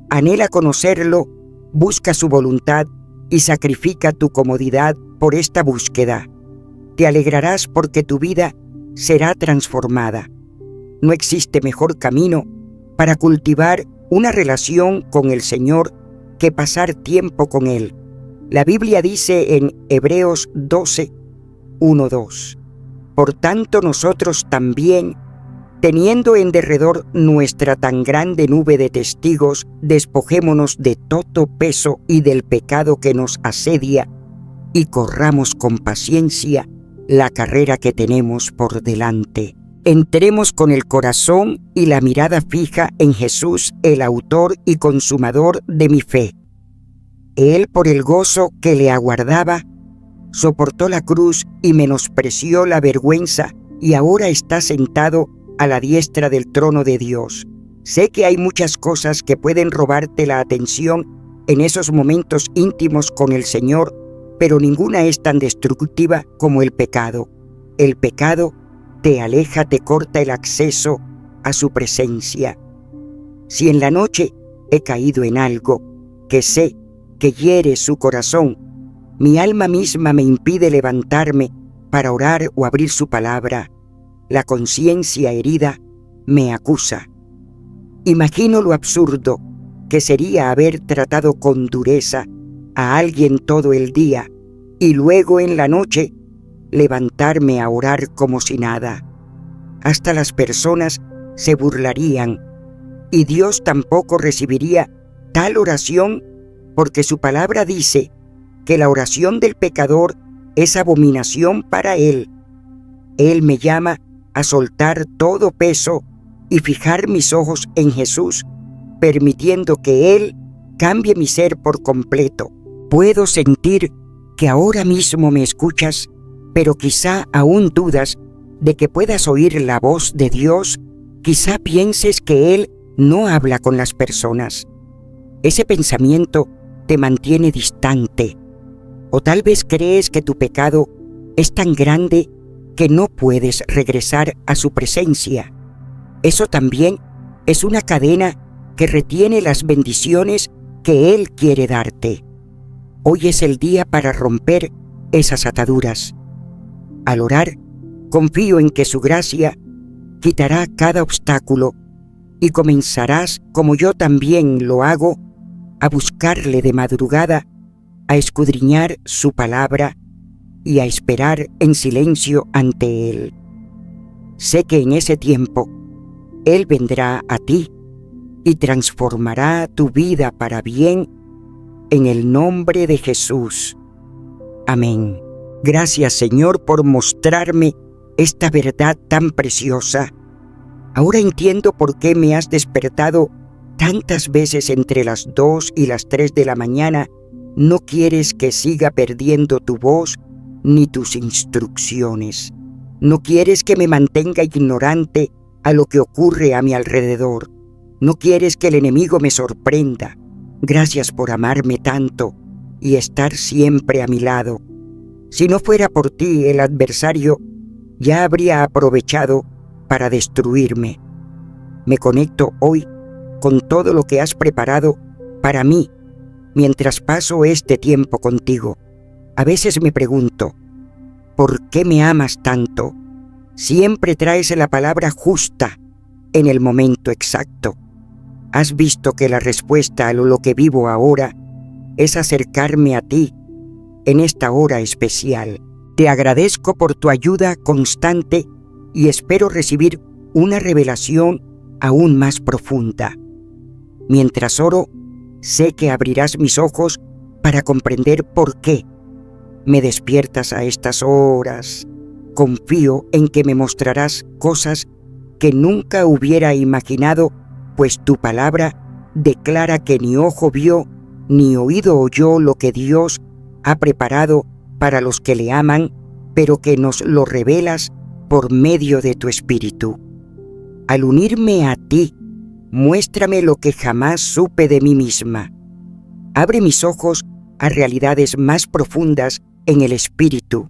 Anhela conocerlo, busca su voluntad y sacrifica tu comodidad por esta búsqueda. Te alegrarás porque tu vida será transformada. No existe mejor camino para cultivar una relación con el Señor que pasar tiempo con Él. La Biblia dice en Hebreos 12, 1-2: Por tanto nosotros también, teniendo en derredor nuestra tan grande nube de testigos, despojémonos de todo peso y del pecado que nos asedia, y corramos con paciencia la carrera que tenemos por delante. Entremos con el corazón y la mirada fija en Jesús, el autor y consumador de mi fe. Él, por el gozo que le aguardaba, soportó la cruz y menospreció la vergüenza, y ahora está sentado a la diestra del trono de Dios. Sé que hay muchas cosas que pueden robarte la atención en esos momentos íntimos con el Señor, pero ninguna es tan destructiva como el pecado. El pecado te aleja, te corta el acceso a su presencia. Si en la noche he caído en algo que sé que hiere su corazón, mi alma misma me impide levantarme para orar o abrir su palabra. La conciencia herida me acusa. Imagino lo absurdo que sería haber tratado con dureza a alguien todo el día y luego en la noche levantarme a orar como si nada. Hasta las personas se burlarían y Dios tampoco recibiría tal oración, porque su palabra dice que la oración del pecador es abominación para Él. Él me llama a soltar todo peso y fijar mis ojos en Jesús, permitiendo que Él cambie mi ser por completo. Puedo sentir que ahora mismo me escuchas, pero quizá aún dudas de que puedas oír la voz de Dios. Quizá pienses que Él no habla con las personas. Ese pensamiento te mantiene distante. O tal vez crees que tu pecado es tan grande que no puedes regresar a su presencia. Eso también es una cadena que retiene las bendiciones que Él quiere darte. Hoy es el día para romper esas ataduras. Al orar, confío en que su gracia quitará cada obstáculo y comenzarás, como yo también lo hago, a buscarle de madrugada, a escudriñar su palabra y a esperar en silencio ante Él. Sé que en ese tiempo Él vendrá a ti y transformará tu vida para bien, en el nombre de Jesús. Amén. Gracias, Señor, por mostrarme esta verdad tan preciosa. Ahora entiendo por qué me has despertado tantas veces entre las 2 y las 3 de la mañana. No quieres que siga perdiendo tu voz ni tus instrucciones. No quieres que me mantenga ignorante a lo que ocurre a mi alrededor. No quieres que el enemigo me sorprenda. Gracias por amarme tanto y estar siempre a mi lado. Si no fuera por ti, el adversario ya habría aprovechado para destruirme. Me conecto hoy con todo lo que has preparado para mí mientras paso este tiempo contigo. A veces me pregunto, ¿por qué me amas tanto? Siempre traes la palabra justa en el momento exacto. Has visto que la respuesta a lo que vivo ahora es acercarme a ti en esta hora especial. Te agradezco por tu ayuda constante y espero recibir una revelación aún más profunda. Mientras oro, sé que abrirás mis ojos para comprender por qué me despiertas a estas horas. Confío en que me mostrarás cosas que nunca hubiera imaginado, pues tu palabra declara que ni ojo vio ni oído oyó lo que Dios ha preparado para los que le aman, pero que nos lo revelas por medio de tu Espíritu. Al unirme a ti, muéstrame lo que jamás supe de mí misma. Abre mis ojos a realidades más profundas en el Espíritu.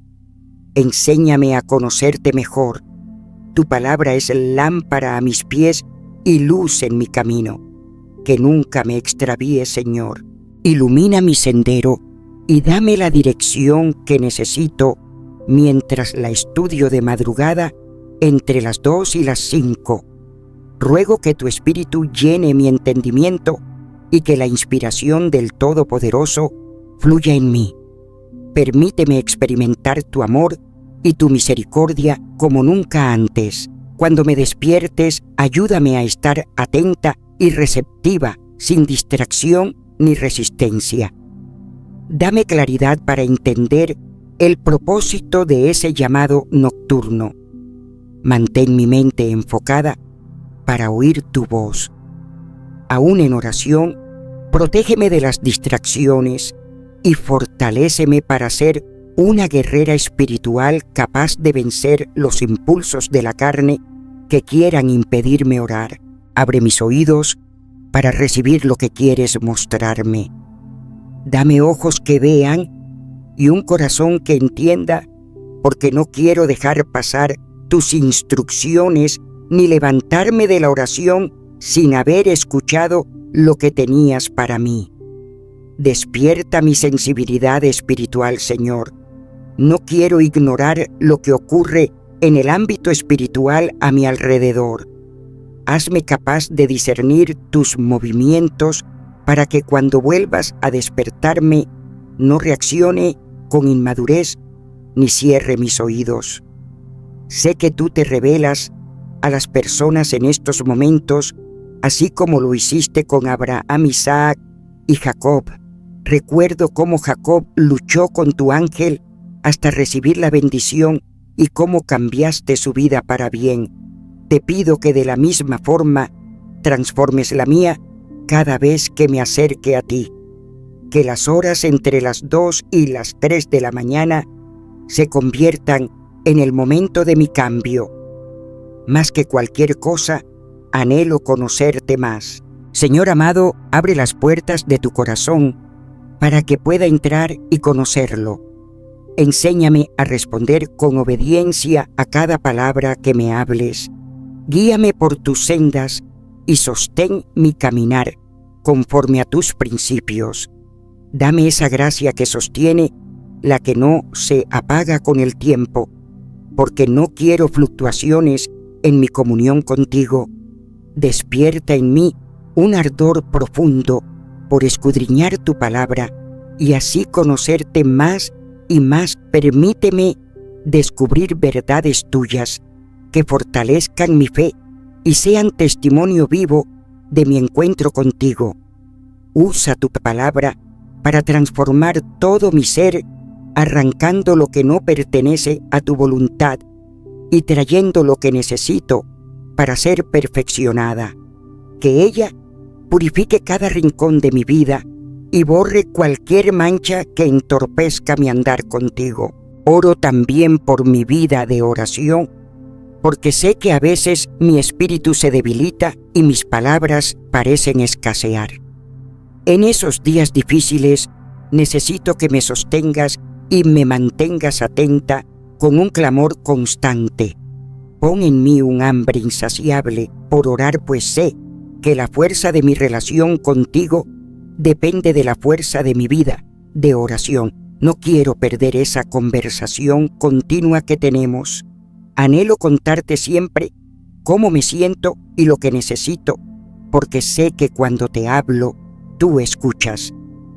Enséñame a conocerte mejor. Tu palabra es lámpara a mis pies y luz en mi camino. Que nunca me extravíe, Señor. Ilumina mi sendero y dame la dirección que necesito mientras la estudio de madrugada entre las 2 y las 5. Ruego que tu Espíritu llene mi entendimiento y que la inspiración del Todopoderoso fluya en mí. Permíteme experimentar tu amor y tu misericordia como nunca antes. Cuando me despiertes, ayúdame a estar atenta y receptiva, sin distracción ni resistencia. Dame claridad para entender el propósito de ese llamado nocturno. Mantén mi mente enfocada para oír tu voz. Aún en oración, protégeme de las distracciones y fortaléceme para ser una guerrera espiritual capaz de vencer los impulsos de la carne que quieran impedirme orar. Abre mis oídos para recibir lo que quieres mostrarme. Dame ojos que vean y un corazón que entienda, porque no quiero dejar pasar tus instrucciones ni levantarme de la oración sin haber escuchado lo que tenías para mí. Despierta mi sensibilidad espiritual, Señor. No quiero ignorar lo que ocurre en el ámbito espiritual a mi alrededor. Hazme capaz de discernir tus movimientos para que cuando vuelvas a despertarme no reaccione con inmadurez ni cierre mis oídos. Sé que tú te revelas a las personas en estos momentos, así como lo hiciste con Abraham, Isaac y Jacob. Recuerdo cómo Jacob luchó con tu ángel hasta recibir la bendición y cómo cambiaste su vida para bien. Te pido que de la misma forma transformes la mía cada vez que me acerque a ti. Que las horas entre las 2 y las 3 de la mañana se conviertan en el momento de mi cambio. Más que cualquier cosa, anhelo conocerte más. Señor amado, abre las puertas de tu corazón para que pueda entrar y conocerlo. Enséñame a responder con obediencia a cada palabra que me hables. Guíame por tus sendas y sostén mi caminar conforme a tus principios. Dame esa gracia que sostiene la que no se apaga con el tiempo, porque no quiero fluctuaciones en mi comunión contigo. Despierta en mí un ardor profundo por escudriñar tu palabra y así conocerte más y más. Permíteme descubrir verdades tuyas que fortalezcan mi fe y sean testimonio vivo de mi encuentro contigo. Usa tu palabra para transformar todo mi ser, arrancando lo que no pertenece a tu voluntad y trayendo lo que necesito para ser perfeccionada. Que ella purifique cada rincón de mi vida y borre cualquier mancha que entorpezca mi andar contigo. Oro también por mi vida de oración, porque sé que a veces mi espíritu se debilita y mis palabras parecen escasear. En esos días difíciles, Necesito que me sostengas y me mantengas atenta con un clamor constante. Pon en mí un hambre insaciable por orar, pues sé que la fuerza de mi relación contigo depende de la fuerza de mi vida de oración. No quiero perder esa conversación continua que tenemos. Anhelo contarte siempre cómo me siento y lo que necesito, porque sé que cuando te hablo, tú escuchas.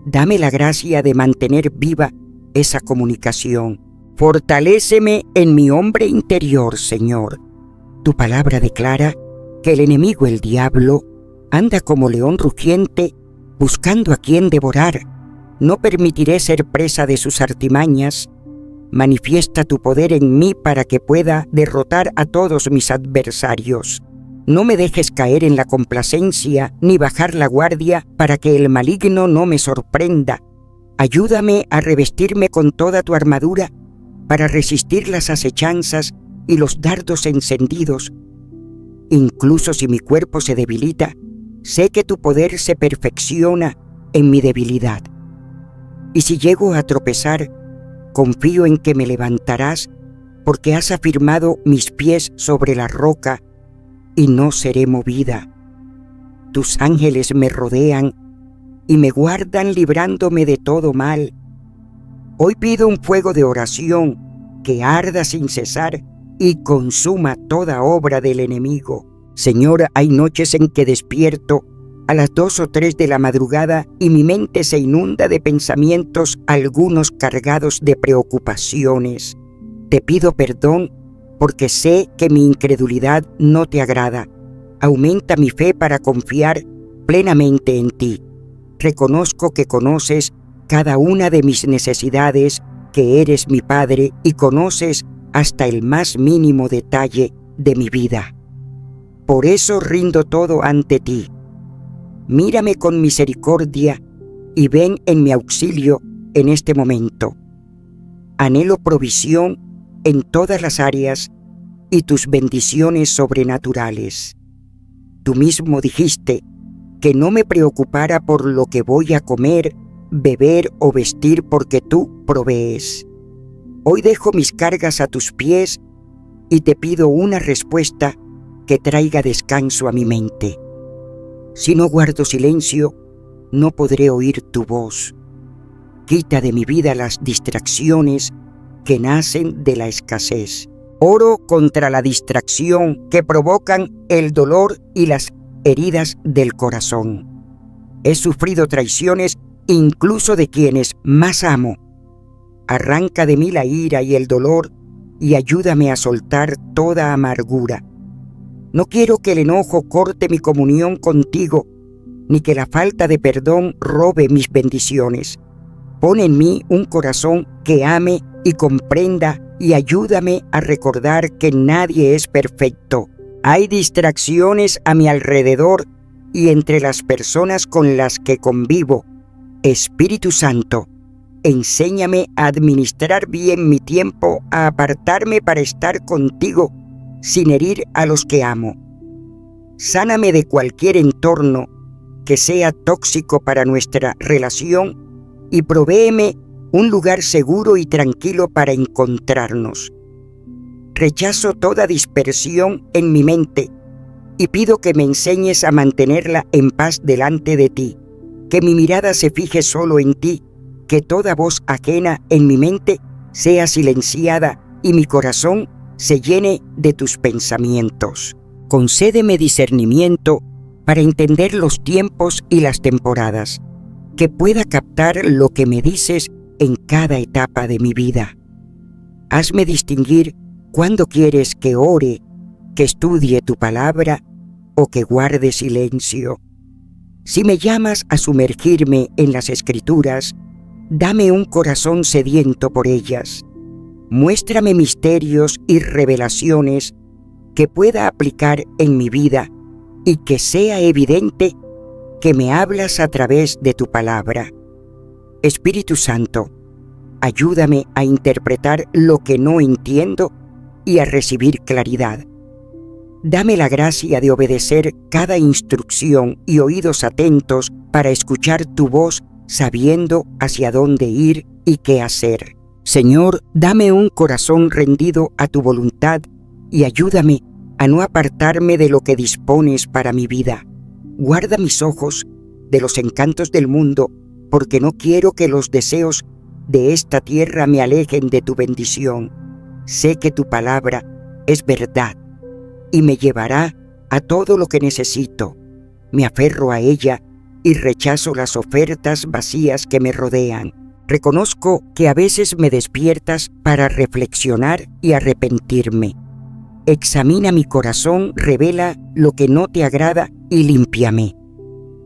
Dame la gracia de mantener viva esa comunicación. Fortaléceme en mi hombre interior, Señor. Tu palabra declara que el enemigo, el diablo, anda como león rugiente buscando a quien devorar. No permitiré ser presa de sus artimañas. Manifiesta tu poder en mí para que pueda derrotar a todos mis adversarios. No me dejes caer en la complacencia ni bajar la guardia para que el maligno no me sorprenda. Ayúdame a revestirme con toda tu armadura para resistir las acechanzas y los dardos encendidos. Incluso si mi cuerpo se debilita, sé que tu poder se perfecciona en mi debilidad. Y si llego a tropezar, confío en que me levantarás, porque has afirmado mis pies sobre la roca y no seré movida. Tus ángeles me rodean y me guardan librándome de todo mal. Hoy pido un fuego de oración que arda sin cesar y consuma toda obra del enemigo. Señor, hay noches en que despierto a las 2 o 3 de la madrugada y mi mente se inunda de pensamientos, algunos cargados de preocupaciones. Te pido perdón porque sé que mi incredulidad no te agrada. Aumenta mi fe para confiar plenamente en ti. Reconozco que conoces cada una de mis necesidades, que eres mi Padre y conoces hasta el más mínimo detalle de mi vida. Por eso rindo todo ante ti. Mírame con misericordia y ven en mi auxilio en este momento. Anhelo provisión en todas las áreas y tus bendiciones sobrenaturales. Tú mismo dijiste que no me preocupara por lo que voy a comer, beber o vestir, porque tú provees. Hoy dejo mis cargas a tus pies y te pido una respuesta que traiga descanso a mi mente. Si no guardo silencio, no podré oír tu voz. Quita de mi vida las distracciones que nacen de la escasez. Oro contra la distracción que provocan el dolor y las heridas del corazón. He sufrido traiciones incluso de quienes más amo. Arranca de mí la ira y el dolor y ayúdame a soltar toda amargura. No quiero que el enojo corte mi comunión contigo, ni que la falta de perdón robe mis bendiciones. Pon en mí un corazón que ame y comprenda y ayúdame a recordar que nadie es perfecto. Hay distracciones a mi alrededor y entre las personas con las que convivo. Espíritu Santo, enséñame a administrar bien mi tiempo, a apartarme para estar contigo sin herir a los que amo. Sáname de cualquier entorno que sea tóxico para nuestra relación y provéeme un lugar seguro y tranquilo para encontrarnos. Rechazo toda dispersión en mi mente y pido que me enseñes a mantenerla en paz delante de ti, que mi mirada se fije solo en ti, que toda voz ajena en mi mente sea silenciada y mi corazón se llene de tus pensamientos. Concédeme discernimiento para entender los tiempos y las temporadas, que pueda captar lo que me dices en cada etapa de mi vida. Hazme distinguir cuándo quieres que ore, que estudie tu palabra o que guarde silencio. Si me llamas a sumergirme en las Escrituras, dame un corazón sediento por ellas. Muéstrame misterios y revelaciones que pueda aplicar en mi vida y que sea evidente que me hablas a través de tu palabra. Espíritu Santo, ayúdame a interpretar lo que no entiendo y a recibir claridad. Dame la gracia de obedecer cada instrucción y oídos atentos para escuchar tu voz sabiendo hacia dónde ir y qué hacer. Señor, dame un corazón rendido a tu voluntad y ayúdame a no apartarme de lo que dispones para mi vida. Guarda mis ojos de los encantos del mundo, porque no quiero que los deseos de esta tierra me alejen de tu bendición. Sé que tu palabra es verdad y me llevará a todo lo que necesito. Me aferro a ella y rechazo las ofertas vacías que me rodean. Reconozco que a veces me despiertas para reflexionar y arrepentirme. Examina mi corazón, revela lo que no te agrada y límpiame.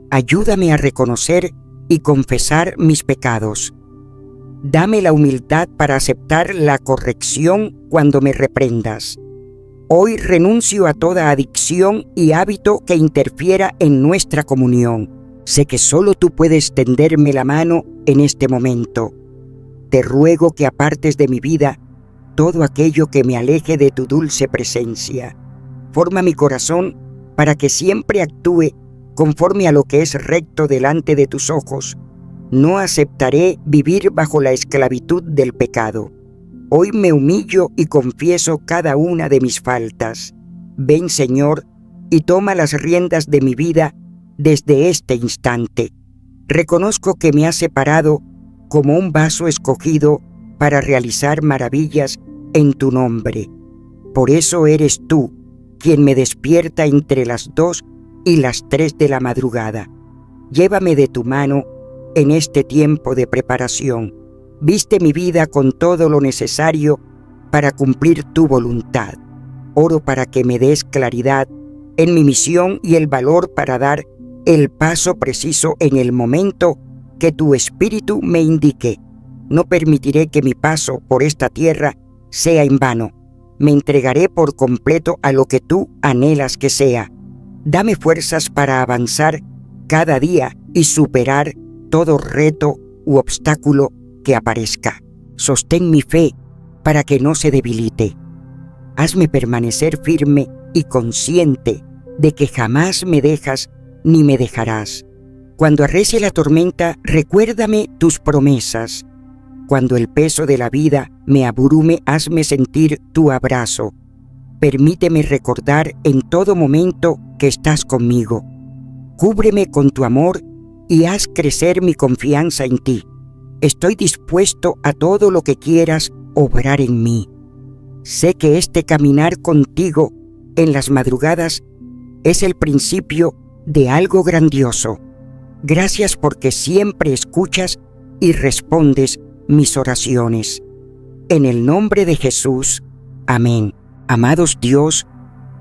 Ayúdame a reconocer y confesar mis pecados. Dame la humildad para aceptar la corrección cuando me reprendas. Hoy renuncio a toda adicción y hábito que interfiera en nuestra comunión. Sé que solo tú puedes tenderme la mano en este momento. Te ruego que apartes de mi vida todo aquello que me aleje de tu dulce presencia. Forma mi corazón para que siempre actúe conforme a lo que es recto delante de tus ojos. No aceptaré vivir bajo la esclavitud del pecado. Hoy me humillo y confieso cada una de mis faltas. Ven, Señor, y toma las riendas de mi vida desde este instante. Reconozco que me has separado como un vaso escogido para realizar maravillas en tu nombre. Por eso eres tú quien me despierta entre las 2 y las 3 de la madrugada. Llévame de tu mano en este tiempo de preparación. Viste mi vida con todo lo necesario para cumplir tu voluntad. Oro para que me des claridad en mi misión y el valor para dar el paso preciso en el momento que tu Espíritu me indique. No permitiré que mi paso por esta tierra sea en vano. Me entregaré por completo a lo que tú anhelas que sea. Dame fuerzas para avanzar cada día y superar todo reto u obstáculo que aparezca. Sostén mi fe para que no se debilite. Hazme permanecer firme y consciente de que jamás me dejas ni me dejarás. Cuando arrecie la tormenta, recuérdame tus promesas. Cuando el peso de la vida me abrume, hazme sentir tu abrazo. Permíteme recordar en todo momento que estás conmigo. Cúbreme con tu amor y haz crecer mi confianza en ti. Estoy dispuesto a todo lo que quieras obrar en mí. Sé que este caminar contigo en las madrugadas es el principio de algo grandioso. Gracias porque siempre escuchas y respondes mis oraciones. En el nombre de Jesús, amén. Amados, Dios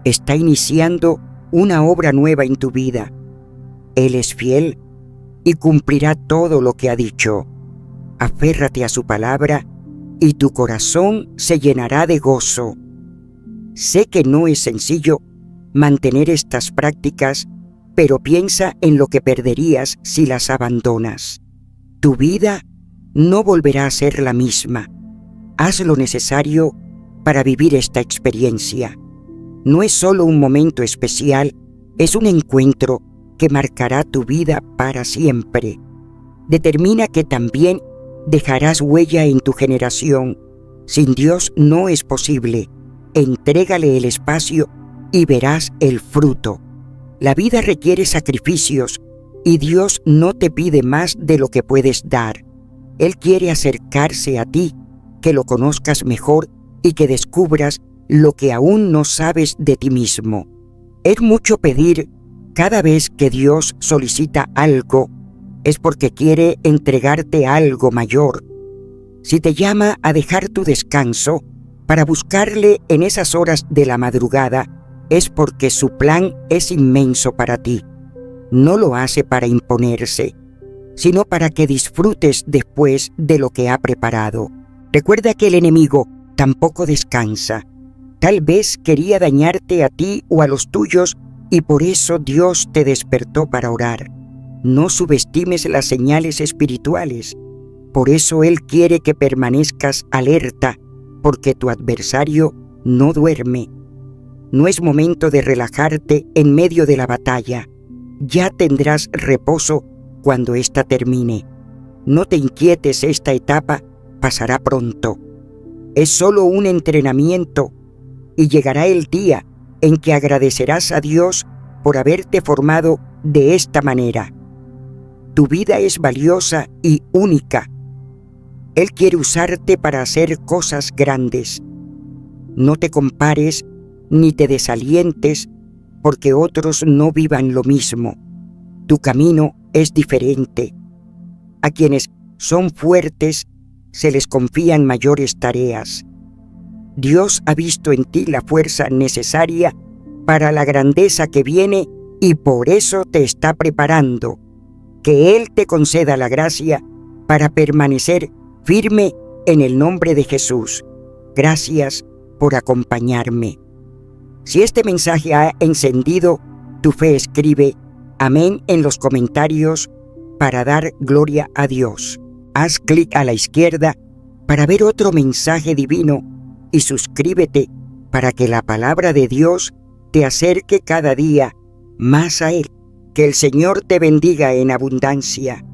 está iniciando una obra nueva en tu vida. Él es fiel y cumplirá todo lo que ha dicho. Aférrate a su palabra y tu corazón se llenará de gozo. Sé que no es sencillo mantener estas prácticas, pero piensa en lo que perderías si las abandonas. Tu vida no volverá a ser la misma. Haz lo necesario para vivir esta experiencia. No es solo un momento especial, es un encuentro que marcará tu vida para siempre. Determina que también dejarás huella en tu generación. Sin Dios no es posible. Entrégale el espacio y verás el fruto. La vida requiere sacrificios y Dios no te pide más de lo que puedes dar. Él quiere acercarse a ti, que lo conozcas mejor y que descubras lo que aún no sabes de ti mismo. Es mucho pedir. Cada vez que Dios solicita algo, es porque quiere entregarte algo mayor. Si te llama a dejar tu descanso para buscarle en esas horas de la madrugada, es porque su plan es inmenso para ti. No lo hace para imponerse, sino para que disfrutes después de lo que ha preparado. Recuerda que el enemigo tampoco descansa. Tal vez quería dañarte a ti o a los tuyos y por eso Dios te despertó para orar. No subestimes las señales espirituales. Por eso Él quiere que permanezcas alerta, porque tu adversario no duerme. No es momento de relajarte en medio de la batalla. Ya tendrás reposo cuando ésta termine. No te inquietes, esta etapa pasará pronto. Es solo un entrenamiento y llegará el día en que agradecerás a Dios por haberte formado de esta manera. Tu vida es valiosa y única. Él quiere usarte para hacer cosas grandes. No te compares ni te desalientes porque otros no vivan lo mismo. Tu camino es diferente. A quienes son fuertes se les confían mayores tareas. Dios ha visto en ti la fuerza necesaria para la grandeza que viene y por eso te está preparando. Que Él te conceda la gracia para permanecer firme en el nombre de Jesús. Gracias por acompañarme. Si este mensaje ha encendido tu fe, escribe amén en los comentarios para dar gloria a Dios. Haz clic a la izquierda para ver otro mensaje divino y suscríbete para que la palabra de Dios te acerque cada día más a Él. Que el Señor te bendiga en abundancia.